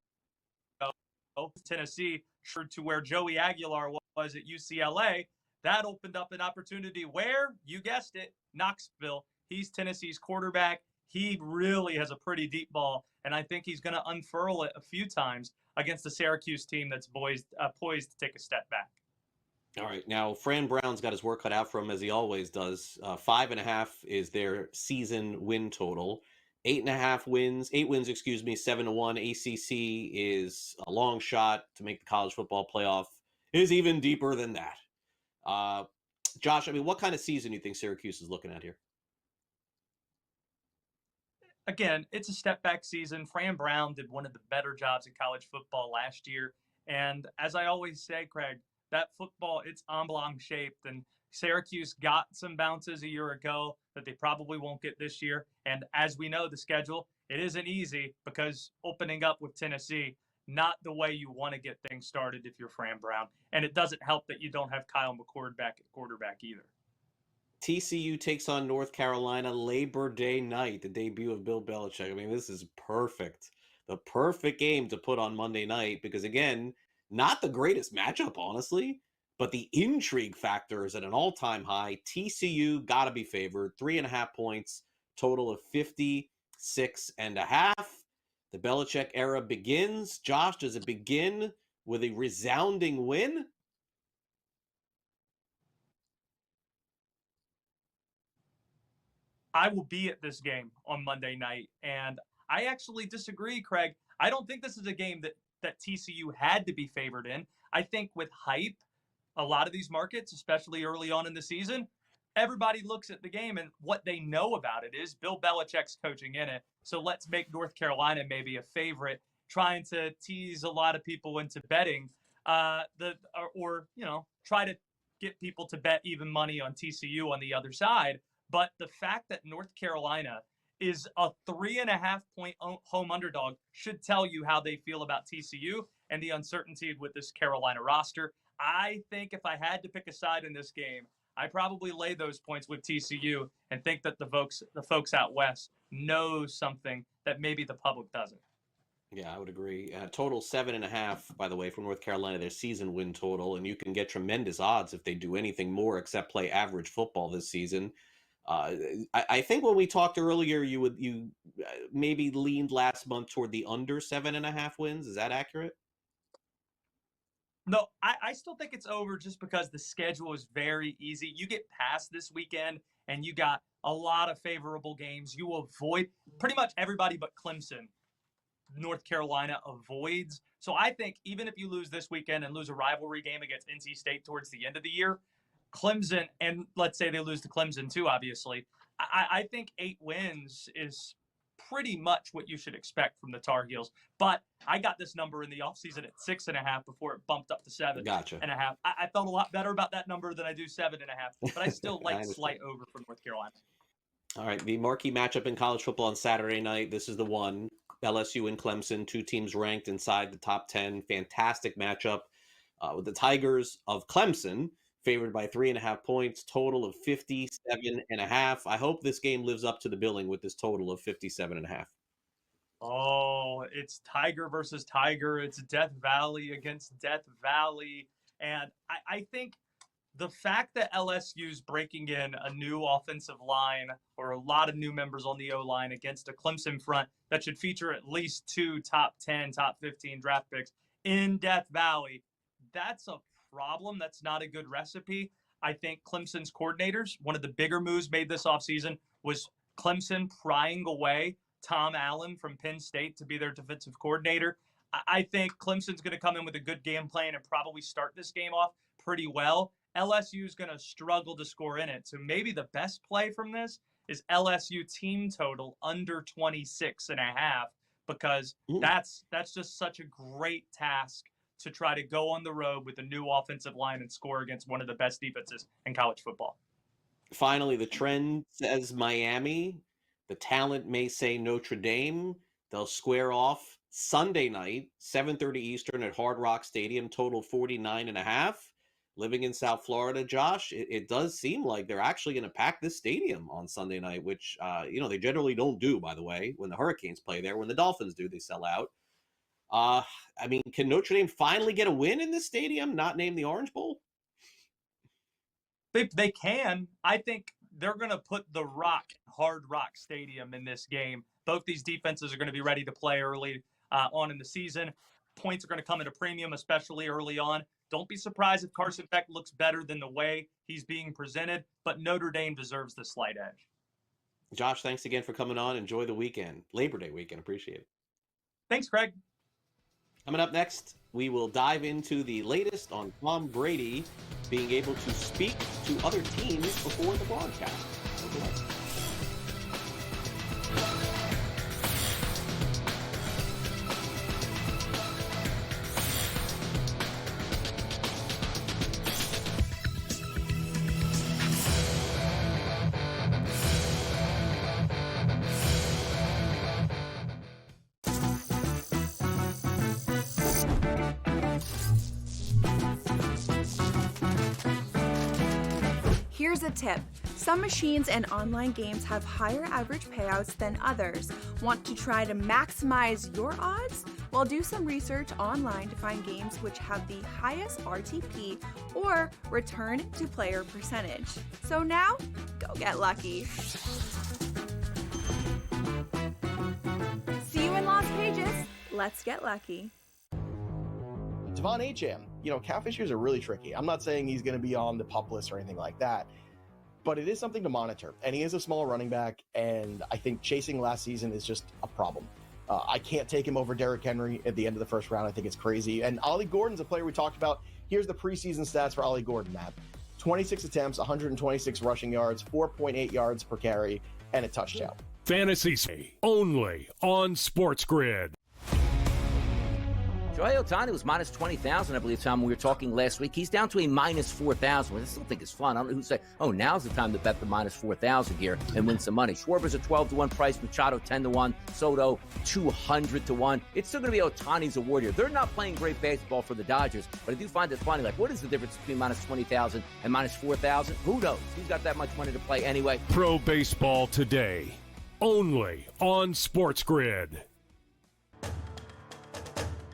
Tennessee, to where Joey Aguilar was at UCLA, that opened up an opportunity where, you guessed it, Knoxville. He's Tennessee's quarterback. He really has a pretty deep ball, and I think he's going to unfurl it a few times against the Syracuse team that's poised to take a step back. All right, now Fran Brown's got his work cut out for him, as he always does. 5.5 is their season win total. 8 wins, 7-1. ACC is a long shot to make the college football playoff. It is even deeper than that. Josh, I mean, what kind of season do you think Syracuse is looking at here? Again, it's a step back season. Fran Brown did one of the better jobs in college football last year. And as I always say, Craig, that football, it's oblong shaped. And Syracuse got some bounces a year ago that they probably won't get this year. And as we know, the schedule, it isn't easy because opening up with Tennessee, not the way you want to get things started if you're Fran Brown. And it doesn't help that you don't have Kyle McCord back at quarterback either. TCU takes on North Carolina Labor Day night, the debut of Bill Belichick. I mean, this is perfect. The perfect game to put on Monday night because, again, not the greatest matchup, honestly, but the intrigue factor is at an all-time high. TCU got to be favored. 3.5 points, total of 56.5. The Belichick era begins. Josh, does it begin with a resounding win? I will be at this game on Monday night, and I actually disagree, Craig. I don't think this is a game that TCU had to be favored in. I think with hype, a lot of these markets, especially early on in the season, everybody looks at the game and what they know about it is Bill Belichick's coaching in it. So let's make North Carolina maybe a favorite, trying to tease a lot of people into betting, try to get people to bet even money on TCU on the other side. But the fact that North Carolina is a 3.5-point home underdog should tell you how they feel about TCU and the uncertainty with this Carolina roster. I think if I had to pick a side in this game, I probably lay those points with TCU and think that the folks out west know something that maybe the public doesn't. Yeah, I would agree. Total 7.5, by the way, for North Carolina, their season win total, and you can get tremendous odds if they do anything more except play average football this season. I think when we talked earlier, you maybe leaned last month toward the under 7.5 wins. Is that accurate? No, I still think it's over just because the schedule is very easy. You get past this weekend and you got a lot of favorable games. You avoid pretty much everybody but Clemson. North Carolina avoids. So I think even if you lose this weekend and lose a rivalry game against NC State towards the end of the year, Clemson, and let's say they lose to Clemson too, obviously, I think 8 wins is pretty much what you should expect from the Tar Heels. But I got this number in the offseason at 6.5 before it bumped up to 7.5. Gotcha. I felt a lot better about that number than I do 7.5, but I still like slight over for North Carolina. All right, the marquee matchup in college football on Saturday night. This is the one. LSU and Clemson, 2 teams ranked inside the top 10. Fantastic matchup with the Tigers of Clemson favored by 3.5 points, total of 57.5. I hope this game lives up to the billing with this total of 57.5. Oh, it's Tiger versus Tiger. It's Death Valley against Death Valley. And I think The fact that LSU's breaking in a new offensive line or a lot of new members on the O-line against a Clemson front that should feature at least 2 top 10, top 15 draft picks in Death Valley, that's a problem. That's not a good recipe. I think Clemson's coordinators, one of the bigger moves made this offseason was Clemson prying away Tom Allen from Penn State to be their defensive coordinator. I think Clemson's going to come in with a good game plan and probably start this game off pretty well. LSU is going to struggle to score in it. So maybe the best play from this is LSU team total under 26.5, because that's just such a great task to try to go on the road with a new offensive line and score against one of the best defenses in college football. Finally, the trend says Miami. The talent may say Notre Dame. They'll square off Sunday night, 7:30 Eastern at Hard Rock Stadium, total 49.5. Living in South Florida, Josh, it does seem like they're actually going to pack this stadium on Sunday night, which, they generally don't do, by the way, when the Hurricanes play there. When the Dolphins do, they sell out. Can Notre Dame finally get a win in this stadium, not named the Orange Bowl? They can. I think they're going to put the Hard Rock Stadium in this game. Both these defenses are going to be ready to play early on in the season. Points are going to come at a premium, especially early on. Don't be surprised if Carson Beck looks better than the way he's being presented, but Notre Dame deserves the slight edge. Josh, thanks again for coming on. Enjoy the weekend. Labor Day weekend. Appreciate it. Thanks, Craig. Coming up next, we will dive into the latest on Tom Brady being able to speak to other teams before the broadcast. Here's a tip. Some machines and online games have higher average payouts than others. Want to try to maximize your odds? Well, do some research online to find games which have the highest RTP or return to player percentage. So now, go get lucky. See you in Lost Pages. Let's get lucky. Devon Acham, catfish ears are really tricky. I'm not saying he's going to be on the pup list or anything like that, but it is something to monitor. And he is a small running back, and I think chasing last season is just a problem. I can't take him over Derrick Henry at the end of the first round. I think it's crazy. And Ollie Gordon's a player we talked about. Here's the preseason stats for Ollie Gordon, Matt. 26 attempts, 126 rushing yards, 4.8 yards per carry, and a touchdown. Fantasy only on SportsGrid. Shohei Ohtani was minus 20,000, I believe, Tom, when we were talking last week. He's down to a minus 4,000, which I still think is fun. I don't know who say, now's the time to bet the minus 4,000 here and win some money. Schwarber's a 12-1 price, Machado 10-1, Soto 200-1. It's still going to be Ohtani's award here. They're not playing great baseball for the Dodgers, but I do find it funny. Like, what is the difference between minus 20,000 and minus 4,000? Who knows? Who's got that much money to play anyway? Pro Baseball Today, only on SportsGrid.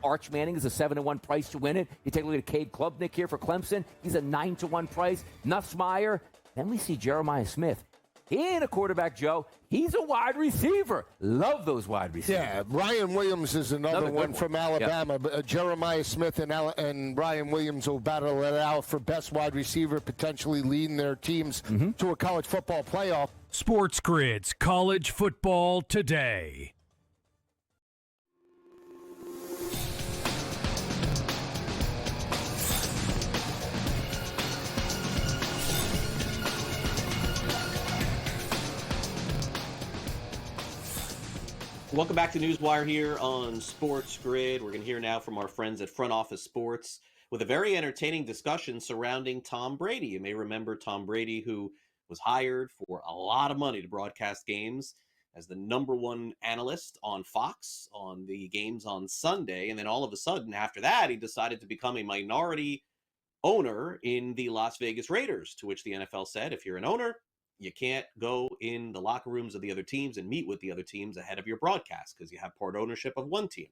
Arch Manning is a 7-1 price to win it. You take a look at Cade Klubnik here for Clemson. He's a 9-1 price. Nussmeier. Then we see Jeremiah Smith. He ain't a quarterback, Joe. He's a wide receiver. Love those wide receivers. Yeah, Ryan Williams is another one from Alabama. Yeah. Jeremiah Smith and Ryan Williams will battle it out for best wide receiver, potentially leading their teams to a college football playoff. SportsGrid's College Football Today. Welcome back to NewsWire here on SportsGrid. We're going to hear now from our friends at Front Office Sports with a very entertaining discussion surrounding Tom Brady. You may remember Tom Brady, who was hired for a lot of money to broadcast games as the #1 analyst on Fox on the games on Sunday. And then all of a sudden, after that, he decided to become a minority owner in the Las Vegas Raiders, to which the NFL said, if you're an owner, you can't go in the locker rooms of the other teams and meet with the other teams ahead of your broadcast because you have part ownership of one team.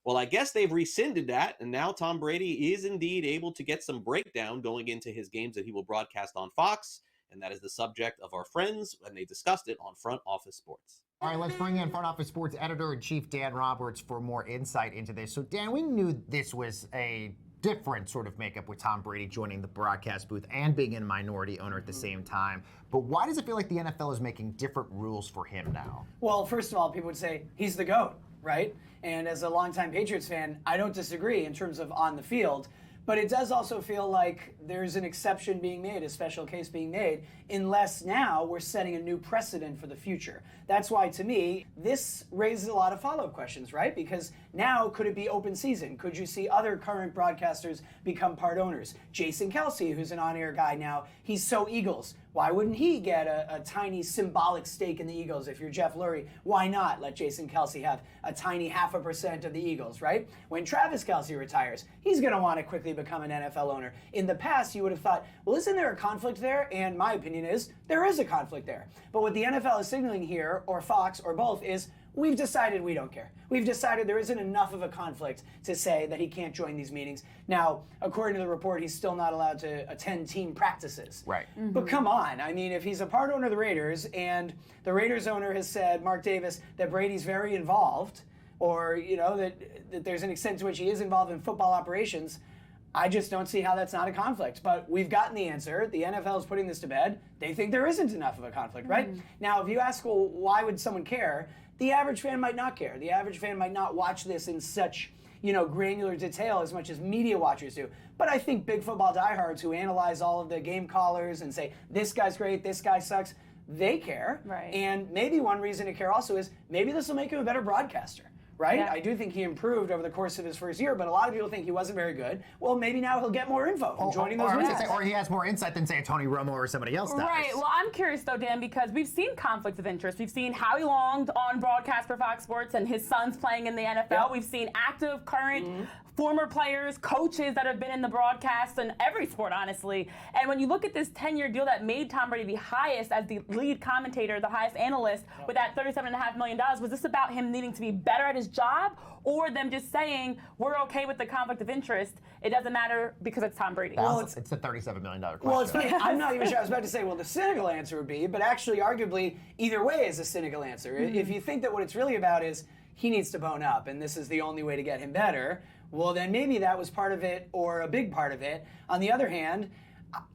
Well, I guess they've rescinded that, and now Tom Brady is indeed able to get some breakdown going into his games that he will broadcast on Fox, and that is the subject of our friends, and they discussed it on Front Office Sports. All right, let's bring in Front Office Sports Editor-in-Chief Dan Roberts for more insight into this. So, Dan, we knew this was a different sort of makeup with Tom Brady joining the broadcast booth and being a minority owner at the same time. But why does it feel like the NFL is making different rules for him now? Well, first of all, people would say he's the GOAT, right? And as a longtime Patriots fan, I don't disagree in terms of on the field. But it does also feel like there's an exception being made, a special case being made, unless now we're setting a new precedent for the future. That's why, to me, this raises a lot of follow-up questions, right? Because now, could it be open season? Could you see other current broadcasters become part owners? Jason Kelsey, who's an on-air guy now, he's so Eagles. Why wouldn't he get a tiny symbolic stake in the Eagles? If you're Jeff Lurie, why not let Jason Kelsey have a tiny 0.5% of the Eagles, right? When Travis Kelsey retires, he's going to want to quickly become an NFL owner. In the past, you would have thought, well, isn't there a conflict there? And my opinion is, there is a conflict there. But what the NFL is signaling here, or Fox, or both, is we've decided we don't care. We've decided there isn't enough of a conflict to say that he can't join these meetings. Now, according to the report, he's still not allowed to attend team practices. Right. But come on. I mean, if he's a part owner of the Raiders, and the Raiders owner has said, Mark Davis, that Brady's very involved, or, you know, that there's an extent to which he is involved in football operations, I just don't see how that's not a conflict. But we've gotten the answer. The NFL is putting this to bed. They think there isn't enough of a conflict, right? Now, if you ask, well, why would someone care? The average fan might not care. The average fan might not watch this in such, you know, granular detail as much as media watchers do. But I think big football diehards who analyze all of the game callers and say, this guy's great, this guy sucks, they care. Right. And maybe one reason to care also is maybe this will make him a better broadcaster. Right? Yeah. I do think he improved over the course of his first year, but a lot of people think he wasn't very good. Well, maybe now he'll get more info from joining those meetings. Or he has more insight than, say, a Tony Romo or somebody else does. Right. Well, I'm curious, though, Dan, because we've seen conflicts of interest. We've seen Howie Long on broadcast for Fox Sports and his son's playing in the NFL. Yep. We've seen active, current, former players, coaches that have been in the broadcast and every sport, honestly. And when you look at this 10-year deal that made Tom Brady the highest as the lead commentator, the highest analyst, with that $37.5 million, was this about him needing to be better at his job, or them just saying, we're okay with the conflict of interest, it doesn't matter because it's Tom Brady? Well, it's a $37 million question. Well, it's funny. I'm not even sure. I was about to say, well, the cynical answer would be, but actually, arguably, either way is a cynical answer. If you think that what it's really about is he needs to bone up, and this is the only way to get him better, well, then maybe that was part of it, or a big part of it. On the other hand,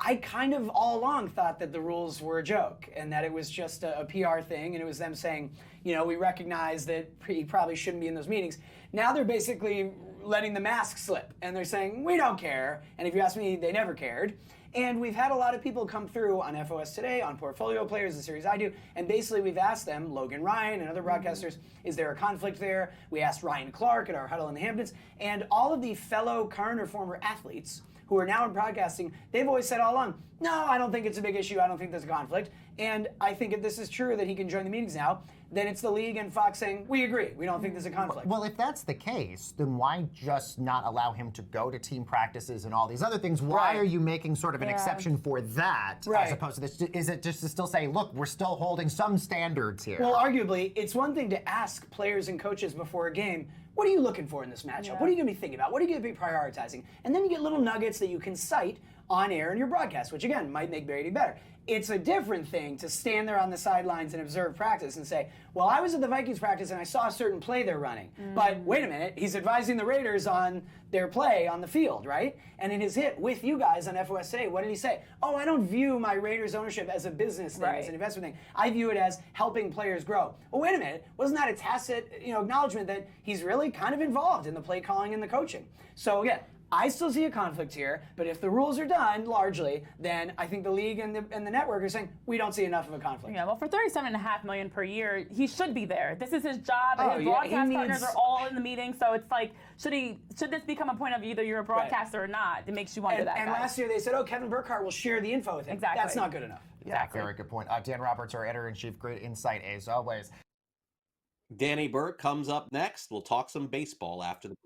I kind of all along thought that the rules were a joke and that it was just a PR thing, and it was them saying, you know, we recognize that he probably shouldn't be in those meetings. Now they're basically letting the mask slip, and they're saying, we don't care. And if you ask me, they never cared. And we've had a lot of people come through on FOS Today, on Portfolio Players, the series I do, and basically we've asked them, Logan Ryan and other broadcasters, is there a conflict there? We asked Ryan Clark at our huddle in the Hamptons, and all of the fellow current or former athletes who are now in broadcasting, they've always said all along, no, I don't think it's a big issue, I don't think there's a conflict. And I think if this is true that he can join the meetings now, then it's the league and Fox saying, we agree, we don't think there's a conflict. Well, if that's the case, then why just not allow him to go to team practices and all these other things? Why are you making sort of an exception for that as opposed to this? Is it just to still say, look, we're still holding some standards here? Well, arguably, it's one thing to ask players and coaches before a game, what are you looking for in this matchup? What are you going to be thinking about? What are you going to be prioritizing? And then you get little nuggets that you can cite on air in your broadcast, which again might make Brady better. It's a different thing to stand there on the sidelines and observe practice and say, well, I was at the Vikings practice and I saw a certain play they're running. But wait a minute, he's advising the Raiders on their play on the field, right? And in his hit with you guys on FOS Today, what did he say? Oh, I don't view my Raiders ownership as a business thing, as an investment thing. I view it as helping players grow. Well, wait a minute, wasn't that a tacit, acknowledgement that he's really kind of involved in the play calling and the coaching? So again, I still see a conflict here, but if the rules are done largely, then I think the league and the network are saying we don't see enough of a conflict. Yeah, well, for $37.5 million per year, he should be there. This is his job. His broadcast partners are all in the meeting, so it's like, should this become a point of either you're a broadcaster or not? It makes you wonder that. And last year they said, oh, Kevin Burkhardt will share the info with him. Exactly. That's not good enough. Yeah, very good point. Dan Roberts, our editor-in-chief, great insight as always. Danny Burke comes up next. We'll talk some baseball after the break.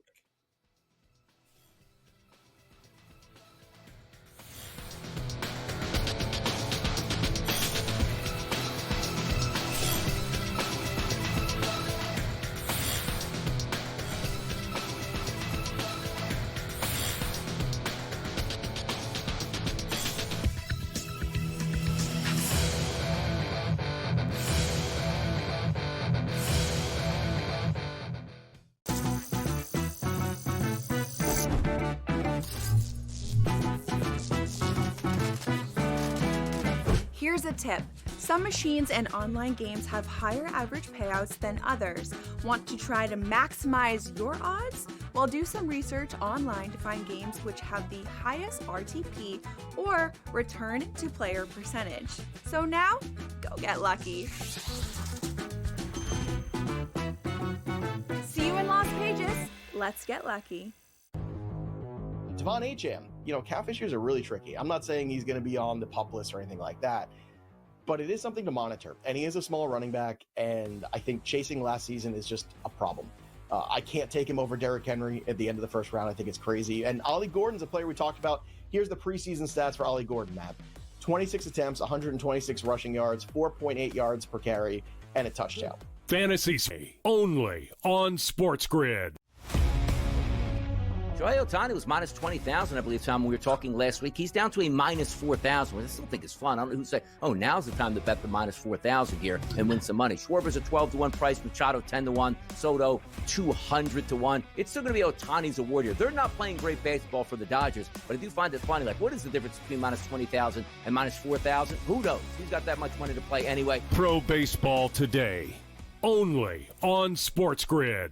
Here's a tip. Some machines and online games have higher average payouts than others. Want to try to maximize your odds? Well, do some research online to find games which have the highest RTP or return to player percentage. So now, go get lucky. See you in Las Vegas. Let's get lucky. Devon Acham, cow fishers are really tricky. I'm not saying he's going to be on the PUP list or anything like that, but it is something to monitor. And he is a small running back, and I think chasing last season is just a problem. I can't take him over Derrick Henry at the end of the first round. I think it's crazy. And Ollie Gordon's a player we talked about. Here's the preseason stats for Ollie Gordon, Matt. 26 attempts, 126 rushing yards, 4.8 yards per carry, and a touchdown. Fantasy only on SportsGrid. Shohei Ohtani was minus 20,000, I believe, Tom, when we were talking last week. He's down to a minus 4,000, which I still think is fun. I don't know who'd say, now's the time to bet the minus 4,000 here and win some money. Schwarber's a 12-1 price, Machado 10-1, Soto 200-1. It's still going to be Ohtani's award here. They're not playing great baseball for the Dodgers, but I do find it funny. Like, what is the difference between minus 20,000 and minus 4,000? Who knows? Who's got that much money to play anyway? Pro Baseball Today, only on SportsGrid.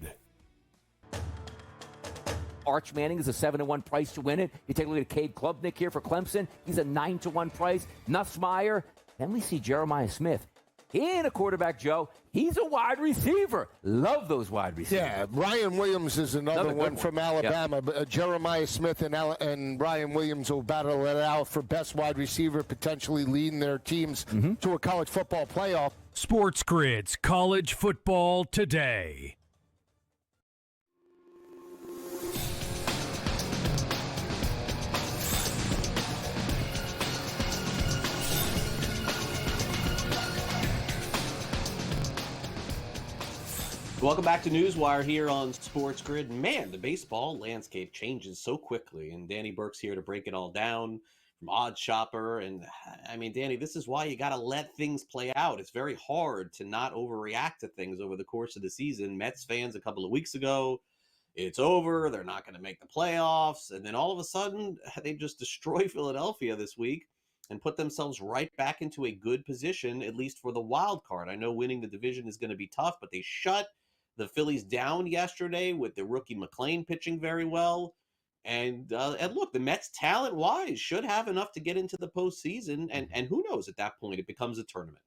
Arch Manning is a 7-1 price to win it. You take a look at Cade Klubnik here for Clemson. He's a 9-1 price. Nussmeier. Then we see Jeremiah Smith. He ain't a quarterback, Joe. He's a wide receiver. Love those wide receivers. Yeah, Ryan Williams is another one from Alabama. Yep. Jeremiah Smith and Ryan Williams will battle it out for best wide receiver, potentially leading their teams to a college football playoff. SportsGrid's College Football Today. Welcome back to NewsWire here on SportsGrid. Man, the baseball landscape changes so quickly, and Danny Burke's here to break it all down from Odd Shopper. And I mean, Danny, this is why you got to let things play out. It's very hard to not overreact to things over the course of the season. Mets fans a couple of weeks ago, it's over, they're not going to make the playoffs, and then all of a sudden, they just destroy Philadelphia this week and put themselves right back into a good position, at least for the wild card. I know winning the division is going to be tough, but they shut the Phillies down yesterday with the rookie McClain pitching very well. And look, the Mets talent-wise should have enough to get into the postseason. And who knows, at that point, it becomes a tournament.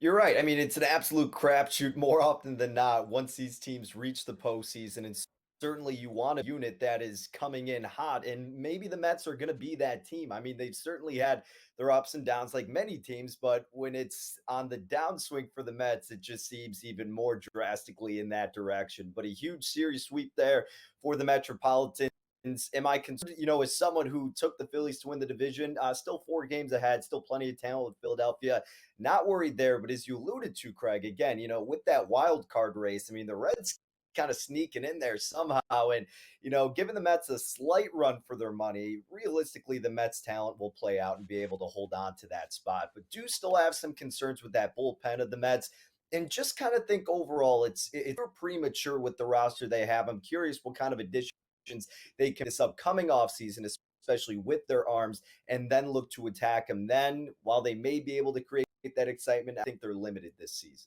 You're right. I mean, it's an absolute crapshoot more often than not once these teams reach the postseason. And certainly you want a unit that is coming in hot. And maybe the Mets are going to be that team. I mean, they've certainly had their ups and downs like many teams, but when it's on the downswing for the Mets, it just seems even more drastically in that direction. But a huge series sweep there for the Metropolitans. Am I concerned, as someone who took the Phillies to win the division, still 4 games ahead, still plenty of talent with Philadelphia, not worried there. But as you alluded to, Craig, again, with that wild card race, I mean, the Reds kind of sneaking in there somehow. And, giving the Mets a slight run for their money, realistically, the Mets talent will play out and be able to hold on to that spot. But do still have some concerns with that bullpen of the Mets. And just kind of think overall, it's premature with the roster they have. I'm curious what kind of additions they can this upcoming offseason, especially with their arms, and then look to attack them. Then, while they may be able to create that excitement, I think they're limited this season.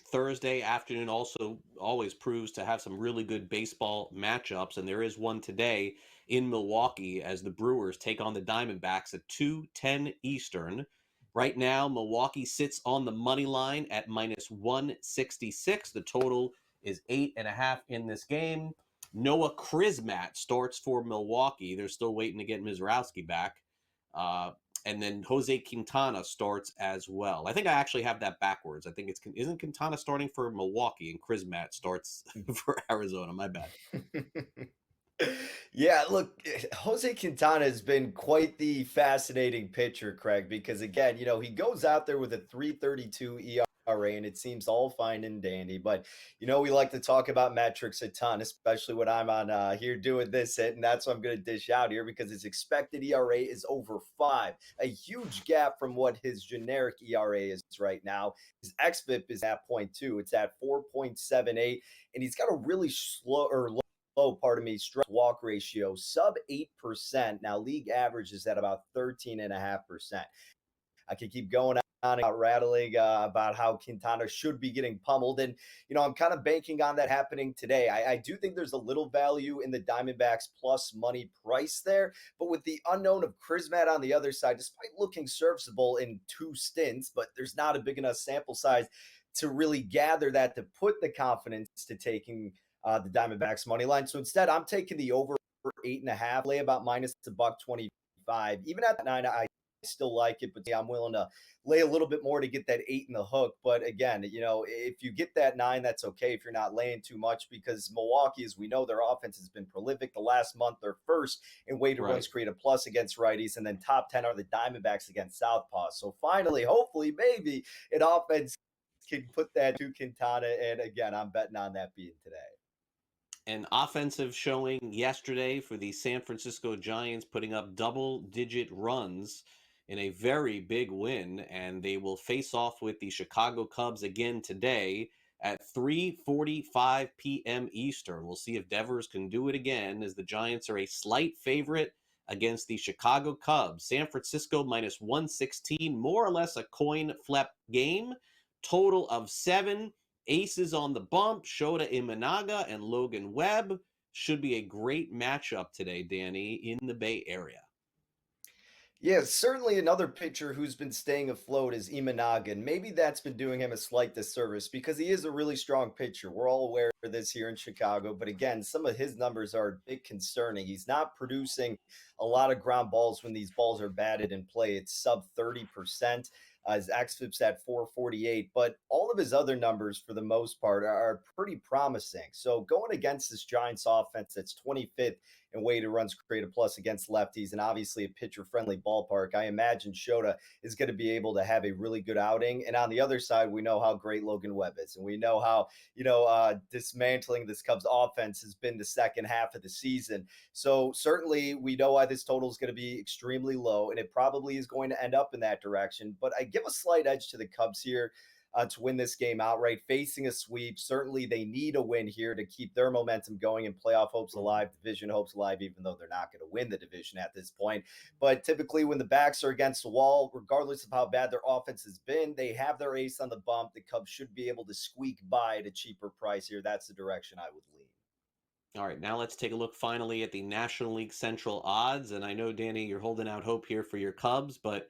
Thursday afternoon also always proves to have some really good baseball matchups, and there is one today in Milwaukee as the Brewers take on the Diamondbacks at 2:10 Eastern. Right now, Milwaukee sits on the money line at minus 166. The total is 8.5 in this game. Noah Krismat starts for Milwaukee. They're still waiting to get Mizrowski back. And then Jose Quintana starts as well. I think I actually have that backwards. I think isn't Quintana starting for Milwaukee and Krismat starts for Arizona. My bad. Yeah, look, Jose Quintana has been quite the fascinating pitcher, Craig, because again, he goes out there with a 3.32 ERA and it seems all fine and dandy. But, we like to talk about metrics a ton, especially when I'm on here doing this hit. And that's what I'm going to dish out here because his expected ERA is over 5, a huge gap from what his generic ERA is right now. His xFIP is at 0.2. It's at 4.78. And he's got a really strike walk ratio, sub 8%. Now, league average is at about 13.5%. I could keep going on about rattling about how Quintana should be getting pummeled. And, I'm kind of banking on that happening today. I do think there's a little value in the Diamondbacks plus money price there. But with the unknown of Crismatt on the other side, despite looking serviceable in 2 stints, but there's not a big enough sample size to really gather that to put the confidence to taking the Diamondbacks money line. So instead, I'm taking the over 8.5, lay about minus $1.25. Even at 9, I still like it, but I'm willing to lay a little bit more to get that 8 in the hook. But again, if you get that 9, that's okay if you're not laying too much, because Milwaukee, as we know, their offense has been prolific. The last month, they're first in weighted runs created plus against righties, and then top 10 are the Diamondbacks against southpaws. So finally, hopefully, maybe an offense can put that to Quintana. And again, I'm betting on that being today. An offensive showing yesterday for the San Francisco Giants, putting up double-digit runs in a very big win, and they will face off with the Chicago Cubs again today at 3:45 p.m. Eastern. We'll see if Devers can do it again, as the Giants are a slight favorite against the Chicago Cubs. San Francisco minus 116, more or less a coin flip game. Total of 7. Aces on the bump, Shota Imanaga and Logan Webb. Should be a great matchup today, Danny, in the Bay Area. Yeah, certainly another pitcher who's been staying afloat is Imanaga, and maybe that's been doing him a slight disservice because he is a really strong pitcher. We're all aware of this here in Chicago, but again, some of his numbers are a bit concerning. He's not producing a lot of ground balls when these balls are batted in play. It's sub 30%. His xFIP's at 448, but all of his other numbers, for the most part, are pretty promising. So going against this Giants offense that's 25th in weighted runs created plus against lefties, and obviously a pitcher-friendly ballpark, I imagine Shota is going to be able to have a really good outing. And on the other side, we know how great Logan Webb is, and we know how dismantling this Cubs offense has been the second half of the season. So certainly we know why this total is going to be extremely low, and it probably is going to end up in that direction. But I give a slight edge to the Cubs here to win this game outright, facing a sweep. Certainly they need a win here to keep their momentum going and playoff hopes alive, division hopes alive, even though they're not going to win the division at this point. But typically when the backs are against the wall, regardless of how bad their offense has been, they have their ace on the bump. The Cubs should be able to squeak by at a cheaper price here. That's the direction I would lean. All right, now let's take a look finally at the National League Central odds. And I know, Danny, you're holding out hope here for your Cubs, but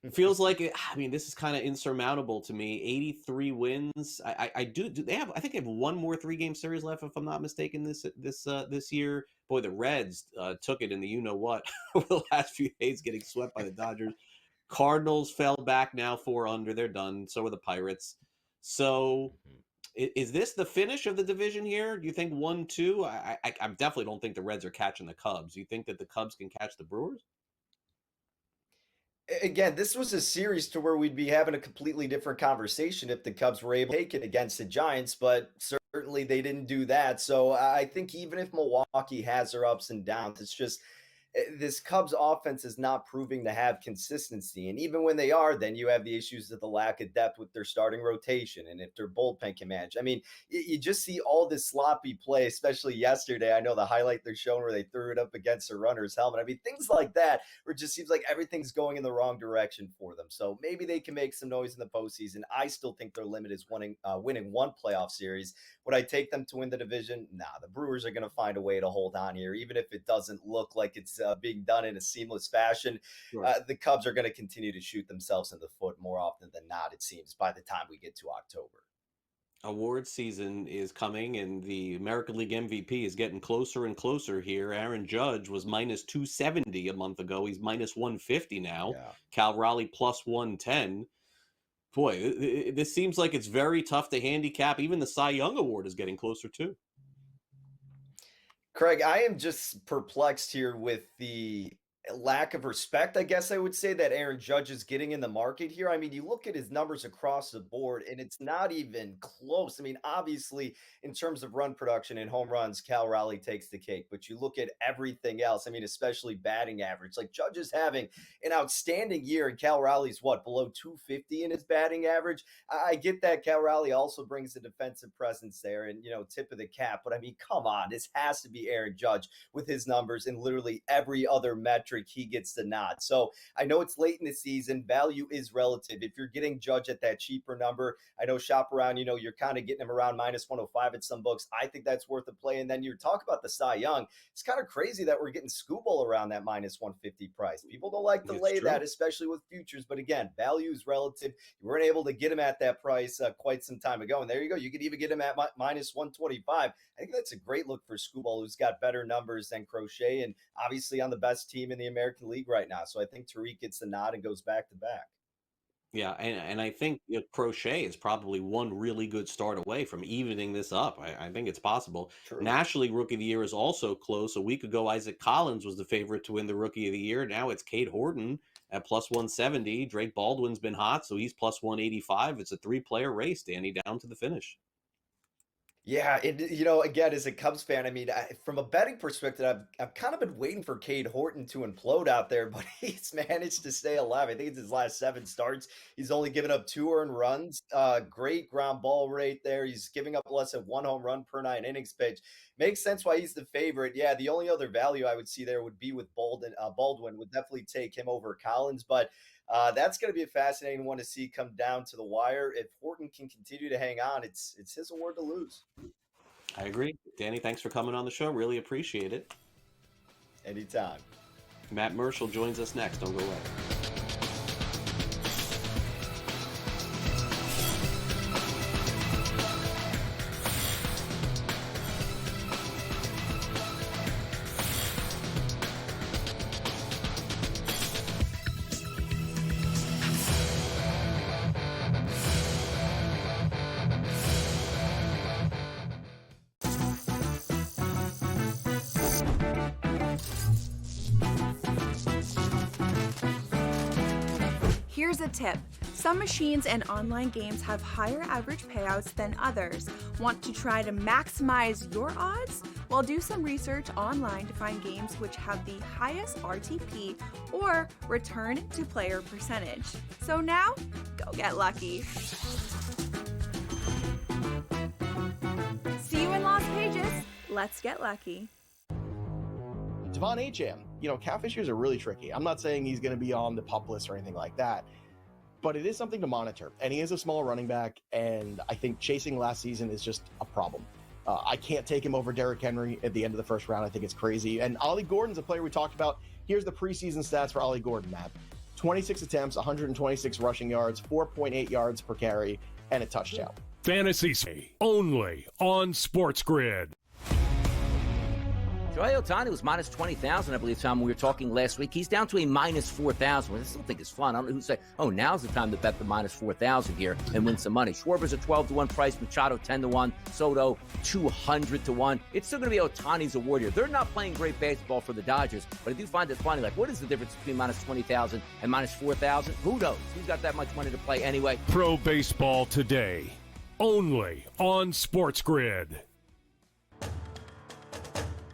it feels like this is kind of insurmountable to me. 83 wins. I think they have one more 3-game series left, if I'm not mistaken, this year. Boy, the Reds took it in the you-know-what over the last few days, getting swept by the Dodgers. Cardinals fell back now 4 under. They're done. So are the Pirates. So is this the finish of the division here? Do you think 1-2? I definitely don't think the Reds are catching the Cubs. Do you think that the Cubs can catch the Brewers? Again, this was a series to where we'd be having a completely different conversation if the Cubs were able to take it against the Giants, but certainly they didn't do that. So I think even if Milwaukee has their ups and downs, it's just this Cubs offense is not proving to have consistency. And even when they are, then you have the issues of the lack of depth with their starting rotation and if their bullpen can manage. I mean, you just see all this sloppy play, especially yesterday. I know the highlight they're showing where they threw it up against a runner's helmet. I mean, things like that, where it just seems like everything's going in the wrong direction for them. So maybe they can make some noise in the postseason. I still think their limit is winning one playoff series. Would I take them to win the division? Nah, the Brewers are going to find a way to hold on here, even if it doesn't look like it's being done in a seamless fashion. Sure. The Cubs are going to continue to shoot themselves in the foot more often than not, it seems, by the time we get to October. Award season is coming, and the American League MVP is getting closer and closer here. Aaron Judge was minus 270 a month ago. He's minus 150 now. Yeah. Cal Raleigh plus 110. Boy, this seems like it's very tough to handicap. Even the Cy Young Award is getting closer too. Craig, I am just perplexed here with the lack of respect, I guess I would say, that Aaron Judge is getting in the market here. I mean, you look at his numbers across the board, and it's not even close. I mean, obviously, in terms of run production and home runs, Cal Raleigh takes the cake. But you look at everything else, I mean, especially batting average. Like, Judge is having an outstanding year, and Cal Raleigh's, below 250 in his batting average? I get that Cal Raleigh also brings the defensive presence there and, tip of the cap. But, I mean, come on. This has to be Aaron Judge with his numbers in literally every other metric Kendrick, he gets the nod. So I know it's late in the season. Value is relative. If you're getting Judge at that cheaper number, I know shop around, you're kind of getting him around minus 105 at some books. I think that's worth a play. And then you talk about the Cy Young. It's kind of crazy that we're getting Skubal around that minus 150 price. People don't like to lay that, especially with futures. But again, value is relative. You weren't able to get him at that price quite some time ago. And there you go. You could even get him at minus 125. I think that's a great look for Skubal, who's got better numbers than Crochet and obviously on the best team in the American League right now. So I think Tariq gets the nod and goes back to back. Yeah, and I think Crochet is probably one really good start away from evening this up. I think it's possible. True. National League Rookie of the Year is also close. A week ago, Isaac Collins was the favorite to win the Rookie of the Year. Now it's Cade Horton at plus 170. Drake Baldwin's been hot, so he's plus 185. It's a 3-player race, Danny, down to the finish. Yeah, again, as a Cubs fan, I mean, from a betting perspective, I've kind of been waiting for Cade Horton to implode out there, but he's managed to stay alive. I think it's his last 7 starts. He's only given up 2 earned runs. Great ground ball rate there. He's giving up less than 1 home run per 9 innings pitched. Makes sense why he's the favorite. Yeah, the only other value I would see there would be with Baldwin. Would definitely take him over Collins, but that's going to be a fascinating one to see come down to the wire. If Horton can continue to hang on, it's his award to lose. I agree. Danny, thanks for coming on the show. Really appreciate it. Anytime. Matt Marshall joins us next. Don't go away. Here's a tip. Some machines and online games have higher average payouts than others. Want to try to maximize your odds? Well, do some research online to find games which have the highest RTP or return to player percentage. So now, go get lucky. See you in Las Vegas. Let's get lucky. Devon Acham, catfish years are really tricky. I'm not saying he's going to be on the pup list or anything like that, but it is something to monitor. And he is a small running back, and I think chasing last season is just a problem. I can't take him over Derrick Henry at the end of the first round. I think it's crazy. And Ollie Gordon's a player we talked about. Here's the preseason stats for Ollie Gordon, Matt. 26 attempts, 126 rushing yards, 4.8 yards per carry, and a touchdown. Fantasy only on SportsGrid. Shohei Ohtani was minus 20,000, I believe, Tom, when we were talking last week. He's down to a minus 4,000, which I still think is fun. I don't know who'd say, now's the time to bet the minus 4,000 here and win some money. Schwarber's a 12-1 price, Machado 10-1, Soto 200-1. It's still going to be Ohtani's award here. They're not playing great baseball for the Dodgers, but I do find it funny. Like, what is the difference between minus 20,000 and minus 4,000? Who knows? Who's got that much money to play anyway? Pro Baseball Today, only on SportsGrid.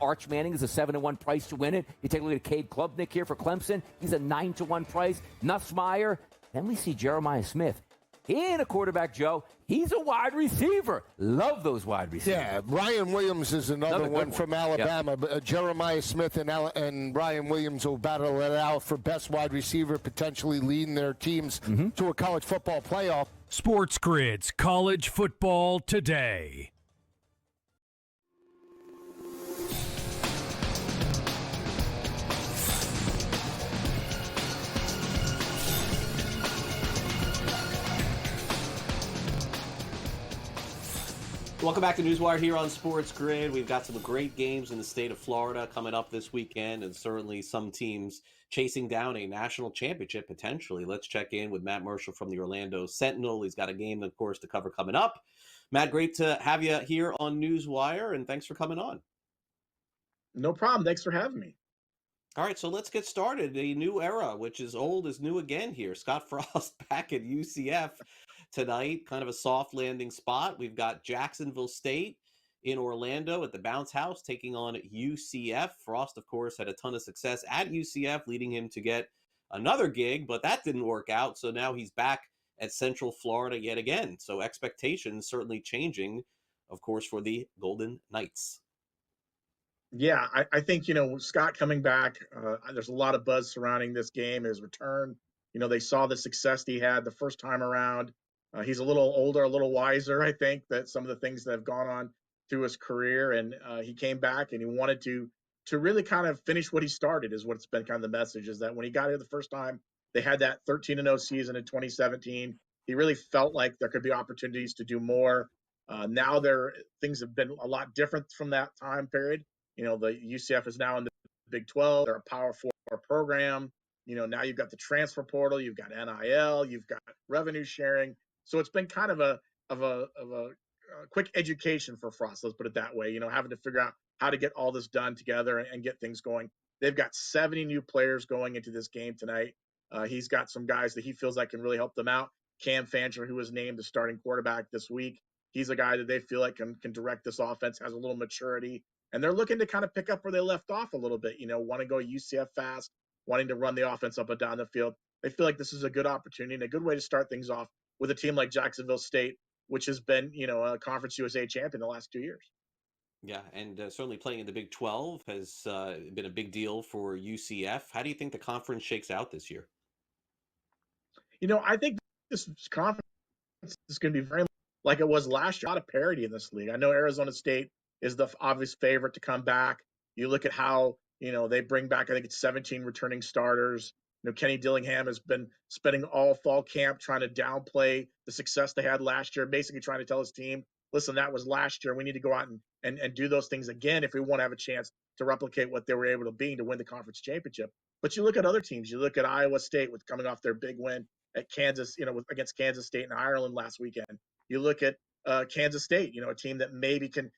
Arch Manning is a 7-1 price to win it. You take a look at Cade Klubnik here for Clemson. He's a 9-1 price. Nussmeier. Then we see Jeremiah Smith. He ain't a quarterback, Joe. He's a wide receiver. Love those wide receivers. Yeah, Ryan Williams is another one from Alabama. Yep. Jeremiah Smith and Ryan Williams will battle it out for best wide receiver, potentially leading their teams to a college football playoff. SportsGrid's College Football Today. Welcome back to NewsWire here on SportsGrid. We've got some great games in the state of Florida coming up this weekend, and certainly some teams chasing down a national championship potentially. Let's check in with Matt Marshall from the Orlando Sentinel. He's got a game, of course, to cover coming up. Matt, great to have you here on NewsWire, and thanks for coming on. No problem. Thanks for having me. All right, so let's get started. A new era, which is old is new again here. Scott Frost back at UCF tonight, kind of a soft landing spot. We've got Jacksonville State in Orlando at the Bounce House taking on UCF. Frost, of course, had a ton of success at UCF, leading him to get another gig, but that didn't work out. So now he's back at Central Florida yet again. So expectations certainly changing, of course, for the Golden Knights. Yeah, I think, Scott coming back, there's a lot of buzz surrounding this game, his return. They saw the success he had the first time around. He's a little older, a little wiser, I think, that some of the things that have gone on through his career. And he came back and he wanted to really kind of finish what he started, is what's been kind of the message, is that when he got here the first time, they had that 13-0 season in 2017. He really felt like there could be opportunities to do more. Now things have been a lot different from that time period. The UCF is now in the Big 12. They're a Power 4 program. Now you've got the transfer portal, you've got NIL, you've got revenue sharing. So it's been kind of a quick education for Frost. Let's put it that way. Having to figure out how to get all this done together and get things going. They've got 70 new players going into this game tonight. He's got some guys that he feels like can really help them out. Cam Fancher, who was named the starting quarterback this week, he's a guy that they feel like can direct this offense, has a little maturity. And they're looking to kind of pick up where they left off a little bit, want to go UCF fast, wanting to run the offense up and down the field. They feel like this is a good opportunity and a good way to start things off with a team like Jacksonville State, which has been, a Conference USA champion the last 2 years. Yeah, and certainly playing in the Big 12 has been a big deal for UCF. How do you think the conference shakes out this year? I think this conference is going to be very like it was last year. A lot of parity in this league. I know Arizona State is the obvious favorite to come back. You look at how, they bring back, I think it's 17 returning starters. Kenny Dillingham has been spending all fall camp trying to downplay the success they had last year, basically trying to tell his team, listen, that was last year. We need to go out and do those things again if we want to have a chance to replicate what they were able to be to win the conference championship. But you look at other teams. You look at Iowa State with coming off their big win at Kansas, against Kansas State and Ireland last weekend. You look at Kansas State, a team that maybe can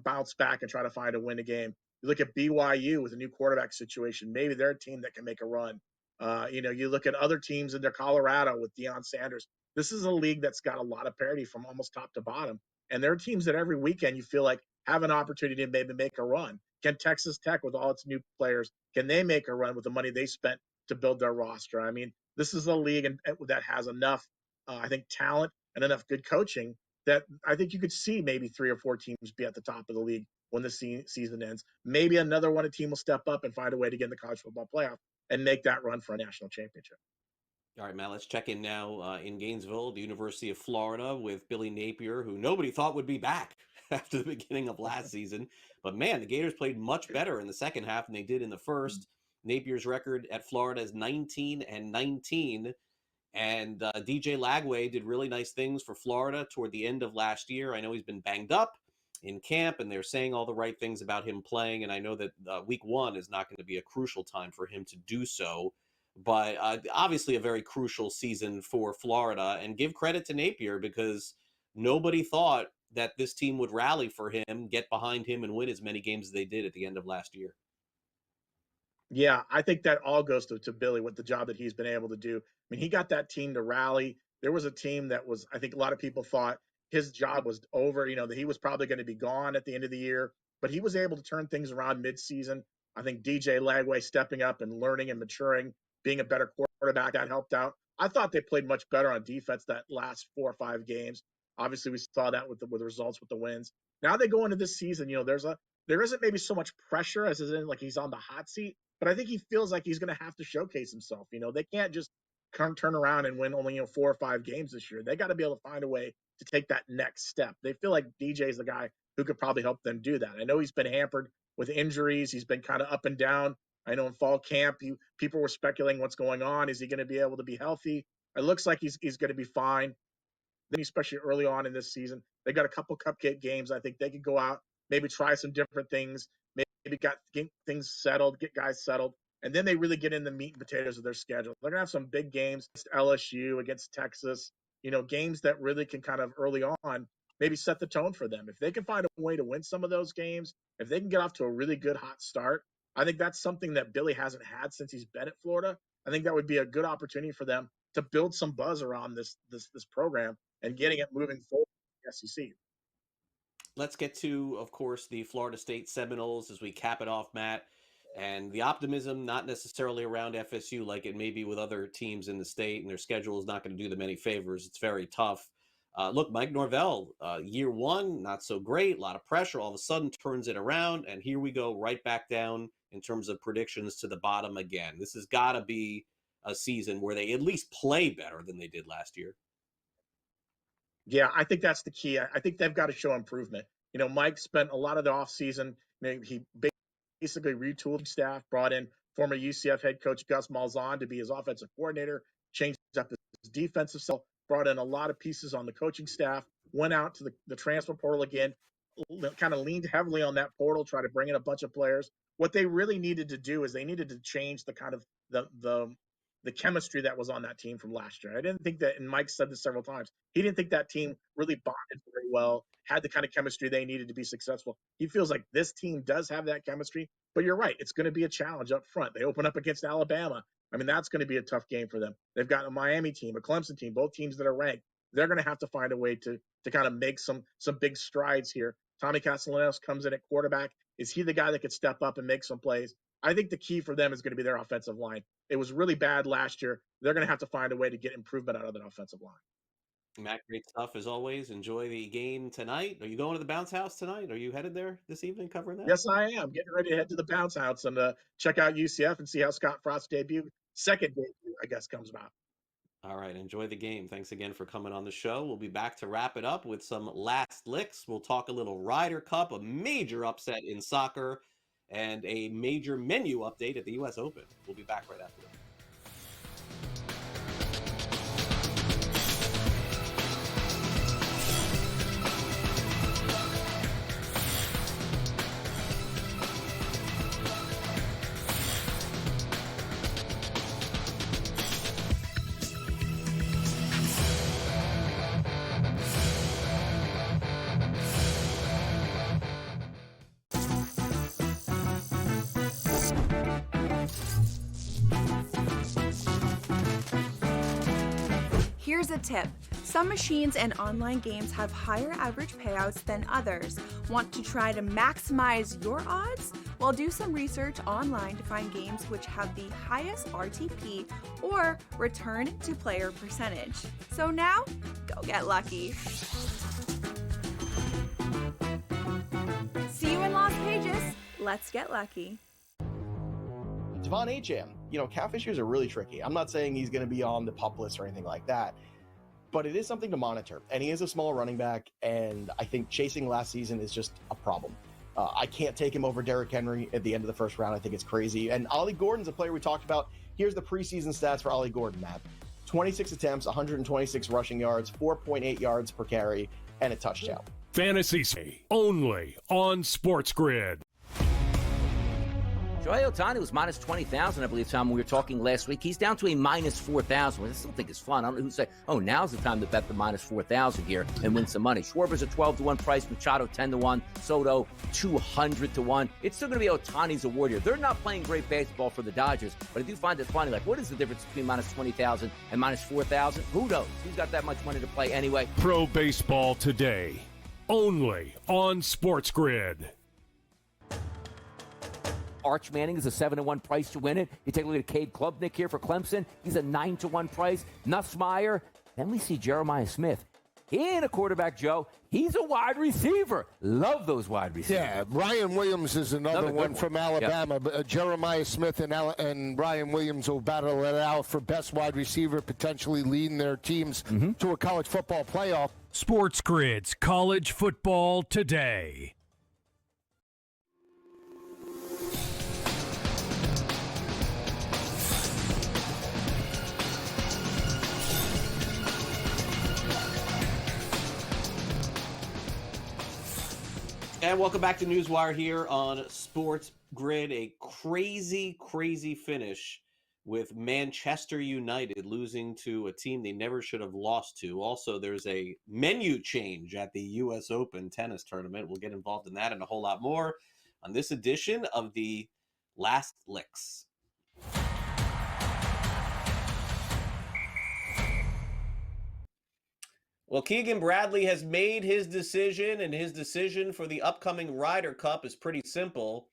bounce back and try to find a win a game. You look at BYU with a new quarterback situation. Maybe they're a team that can make a run. You look at other teams in Colorado with Deion Sanders. This is a league that's got a lot of parity from almost top to bottom. And there are teams that every weekend you feel like have an opportunity to maybe make a run. Can Texas Tech, with all its new players, can they make a run with the money they spent to build their roster? I mean, this is a league that has enough, I think, talent and enough good coaching that I think you could see maybe 3 or 4 teams be at the top of the league when the season ends. Maybe another one team will step up and find a way to get in the college football playoff and make that run for a national championship. All right, Matt, let's check in now in Gainesville, the University of Florida, with Billy Napier, who nobody thought would be back after the beginning of last season. But man, the Gators played much better in the second half than they did in the first. Napier's record at Florida is 19-19. And DJ Lagway did really nice things for Florida toward the end of last year. I know he's been banged up in camp, and they're saying all the right things about him playing. And I know that week 1 is not going to be a crucial time for him to do so. But obviously a very crucial season for Florida. And give credit to Napier, because nobody thought that this team would rally for him, get behind him, and win as many games as they did at the end of last year. Yeah, I think that all goes to Billy with the job that he's been able to do. I mean, he got that team to rally. There was a team that was, I think a lot of people thought his job was over, that he was probably going to be gone at the end of the year, but he was able to turn things around midseason. I think DJ Lagway stepping up and learning and maturing, being a better quarterback, that helped out. I thought they played much better on defense that last 4 or 5 games. Obviously, we saw that with the results, with the wins. Now they go into this season, there isn't maybe so much pressure as is in like he's on the hot seat, but I think he feels like he's going to have to showcase himself. They can't just turn around and win only 4 or 5 games this year. They got to be able to find a way to take that next step. They feel like DJ is the guy who could probably help them do that. I know he's been hampered with injuries. He's been kind of up and down. I know in fall camp, people were speculating what's going on. Is he going to be able to be healthy? It looks like he's going to be fine. Then, especially early on in this season, they got a couple cupcake games. I think they could go out, maybe try some different things, maybe get things settled, get guys settled, and then they really get in the meat and potatoes of their schedule. They're going to have some big games against LSU, against Texas, games that really can kind of early on maybe set the tone for them. If they can find a way to win some of those games, if they can get off to a really good hot start, I think that's something that Billy hasn't had since he's been at Florida. I think that would be a good opportunity for them to build some buzz around this program and getting it moving forward in the SEC. Let's get to, of course, the Florida State Seminoles as we cap it off, Matt. And the optimism, not necessarily around FSU like it may be with other teams in the state, and their schedule is not going to do them any favors. It's very tough. Look, Mike Norvell, year one, not so great, a lot of pressure, all of a sudden turns it around, and here we go right back down in terms of predictions to the bottom again. This has got to be a season where they at least play better than they did last year. Yeah, I think that's the key. I think they've got to show improvement. Mike spent a lot of the offseason, he basically retooled staff, brought in former UCF head coach Gus Malzahn to be his offensive coordinator, changed up his defensive self, brought in a lot of pieces on the coaching staff, went out to the transfer portal again, kind of leaned heavily on that portal, try to bring in a bunch of players. What they really needed to do is they needed to change the kind of the chemistry that was on that team from last year. I didn't think that, and Mike said this several times, he didn't think that team really bonded very well, had the kind of chemistry they needed to be successful. He feels like this team does have that chemistry, but you're right. It's going to be a challenge up front. They open up against Alabama. I mean, that's going to be a tough game for them. They've got a Miami team, a Clemson team, both teams that are ranked. They're going to have to find a way to kind of make some big strides here. Tommy Castellanos comes in at quarterback. Is he the guy that could step up and make some plays? I think the key for them is going to be their offensive line. It was really bad last year. They're going to have to find a way to get improvement out of that offensive line. Matt, great stuff as always. Enjoy the game tonight. Are you going to the bounce house tonight? Are you headed there this evening covering that? Yes, I am. Getting ready to head to the bounce house and check out UCF and see how Scott Frost's second debut, I guess, comes about. All right. Enjoy the game. Thanks again for coming on the show. We'll be back to wrap it up with some last licks. We'll talk a little Ryder Cup, a major upset in soccer, and a major menu update at the U.S. Open. We'll be back right after this. Here's a tip. Some machines and online games have higher average payouts than others. Want to try to maximize your odds? Well, do some research online to find games which have the highest RTP or return to player percentage. So now, go get lucky. See you in Las Vegas. Let's get lucky. Devon Acham, catfishers are really tricky. I'm not saying he's going to be on the pup list or anything like that, but it is something to monitor. And he is a small running back, and I think chasing last season is just a problem. I can't take him over Derrick Henry at the end of the first round. I think it's crazy. And Ollie Gordon's a player we talked about. Here's the preseason stats for Ollie Gordon, Matt. 26 attempts, 126 rushing yards, 4.8 yards per carry, and a touchdown. Fantasy only on SportsGrid. Shohei Ohtani was minus 20,000, I believe, Tom, when we were talking last week. He's down to a minus 4,000, which I still think is fun. I don't know who say, now's the time to bet the minus 4,000 here and win some money. Schwarber's a 12-1 price, Machado 10-1, Soto 200-1. It's still going to be Ohtani's award here. They're not playing great baseball for the Dodgers, but I do find it funny. Like, what is the difference between minus 20,000 and minus 4,000? Who knows? Who's got that much money to play anyway? Pro Baseball Today, only on SportsGrid. Arch Manning is a 7-1 price to win it. You take a look at Cade Klubnik here for Clemson. He's a 9-1 price. Nussmeier. Then we see Jeremiah Smith. He ain't a quarterback, Joe. He's a wide receiver. Love those wide receivers. Yeah, Ryan Williams is another one from Alabama. Yep. But Jeremiah Smith and Ryan Williams will battle it out for best wide receiver, potentially leading their teams to a college football playoff. SportsGrid's College Football Today. And welcome back to NewsWire here on SportsGrid. A crazy, crazy finish with Manchester United losing to a team they never should have lost to. Also, there's a menu change at the U.S. Open tennis tournament. We'll get involved in that and a whole lot more on this edition of the Last Licks. Well, Keegan Bradley has made his decision, and his decision for the upcoming Ryder Cup is pretty simple.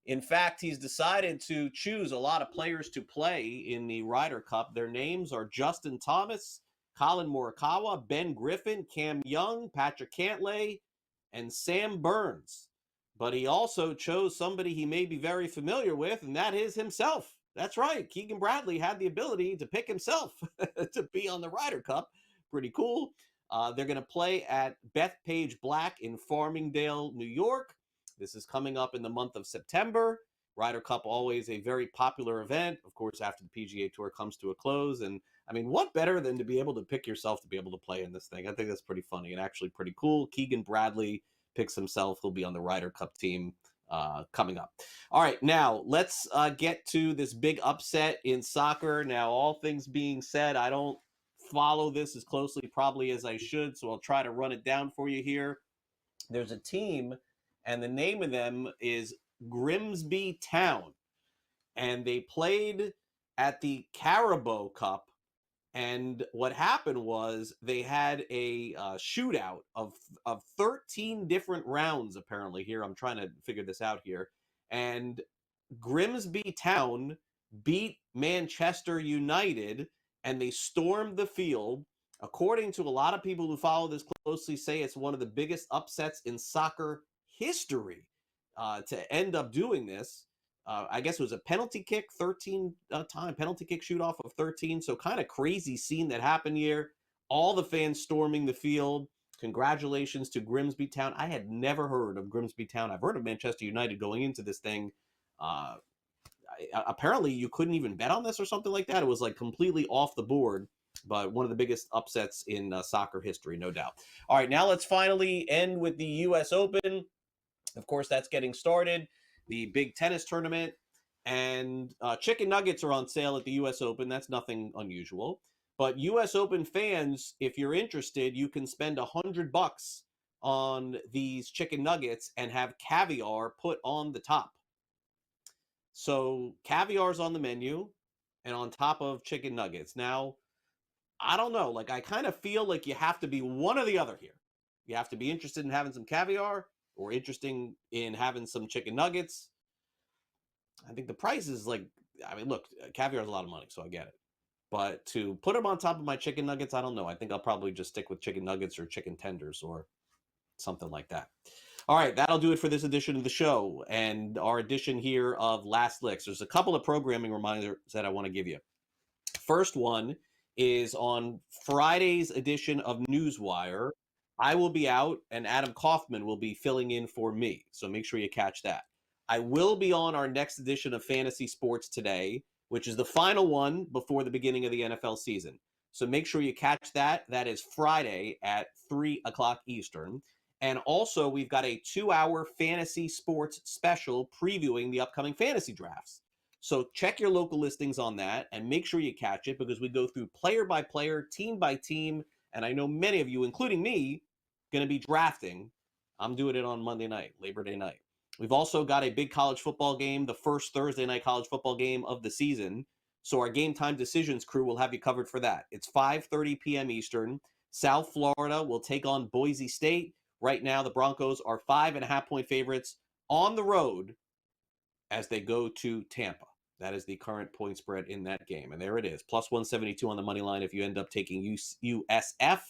In fact, he's decided to choose a lot of players to play in the Ryder Cup. Their names are Justin Thomas, Colin Morikawa, Ben Griffin, Cam Young, Patrick Cantlay, and Sam Burns. But he also chose somebody he may be very familiar with, and that is himself. That's right. Keegan Bradley had the ability to pick himself to be on the Ryder Cup. Pretty cool. They're going to play at Bethpage Black in Farmingdale, New York. This is coming up in the month of September. Ryder Cup, always a very popular event, of course, after the PGA Tour comes to a close. And I mean, what better than to be able to pick yourself to be able to play in this thing? I think that's pretty funny and actually pretty cool. Keegan Bradley picks himself. He'll be on the Ryder Cup team coming up. All right, now let's get to this big upset in soccer. Now, all things being said, I don't follow this as closely probably as I should, so I'll try to run it down for you here. There's a team, and the name of them is Grimsby Town, and they played at the Carabao Cup. And what happened was they had a shootout of 13 different rounds, apparently, here. I'm trying to figure this out here. And Grimsby Town beat Manchester United, and they stormed the field. According to a lot of people who follow this closely, say it's one of the biggest upsets in soccer history to end up doing this. I guess it was a penalty kick, 13 time penalty kick shoot off of 13. So kind of crazy scene that happened here. All the fans storming the field. Congratulations to Grimsby Town. I had never heard of Grimsby Town. I've heard of Manchester United going into this thing. Apparently you couldn't even bet on this or something like that. It was like completely off the board, but one of the biggest upsets in soccer history, no doubt. All right, now let's finally end with the U.S. Open. Of course, that's getting started. The big tennis tournament, and chicken nuggets are on sale at the U.S. Open. That's nothing unusual. But U.S. Open fans, if you're interested, you can spend $100 on these chicken nuggets and have caviar put on the top. So caviar's on the menu and on top of chicken nuggets. Now, I don't know. Like, I kind of feel like you have to be one or the other here. You have to be interested in having some caviar or interested in having some chicken nuggets. I think the price is like, I mean, look, caviar is a lot of money, so I get it. But to put them on top of my chicken nuggets, I don't know. I think I'll probably just stick with chicken nuggets or chicken tenders or something like that. All right, that'll do it for this edition of the show and our edition here of Last Licks. There's a couple of programming reminders that I want to give you. First one is on Friday's edition of NewsWire. I will be out, and Adam Kaufman will be filling in for me, so make sure you catch that. I will be on our next edition of Fantasy Sports Today, which is the final one before the beginning of the NFL season. So make sure you catch that. That is Friday at 3 o'clock Eastern. And also, we've got a 2-hour fantasy sports special previewing the upcoming fantasy drafts. So check your local listings on that and make sure you catch it, because we go through player by player, team by team, and I know many of you, including me, going to be drafting. I'm doing it on Monday night, Labor Day night. We've also got a big college football game, the first Thursday night college football game of the season. So our Game Time Decisions crew will have you covered for that. It's 5:30 p.m. Eastern. South Florida will take on Boise State. Right now, the Broncos are 5.5-point favorites on the road as they go to Tampa. That is the current point spread in that game. And there it is, plus 172 on the money line if you end up taking USF.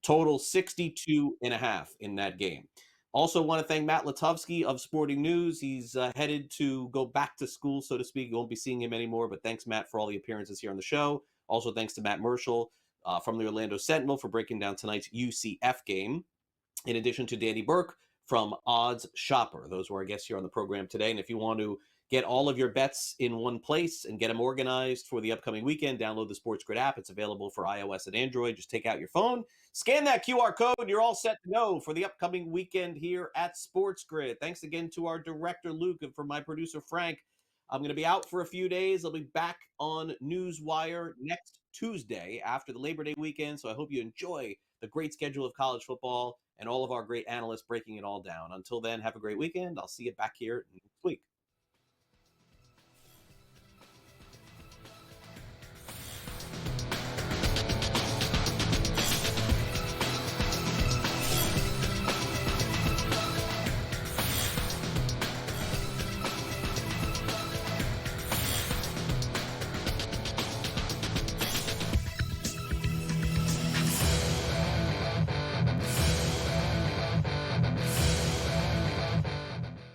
Total 62.5 in that game. Also want to thank Matt Latovsky of Sporting News. He's headed to go back to school, so to speak. You won't be seeing him anymore, but thanks, Matt, for all the appearances here on the show. Also, thanks to Matt Marshall from the Orlando Sentinel for breaking down tonight's UCF game. In addition to Danny Burke from Odds Shopper. Those were our guests here on the program today. And if you want to get all of your bets in one place and get them organized for the upcoming weekend, download the SportsGrid app. It's available for iOS and Android. Just take out your phone, scan that QR code. You're all set to go for the upcoming weekend here at SportsGrid. Thanks again to our director, Luke, and for my producer, Frank. I'm going to be out for a few days. I'll be back on NewsWire next Tuesday after the Labor Day weekend. So I hope you enjoy the great schedule of college football and all of our great analysts breaking it all down. Until then, have a great weekend. I'll see you back here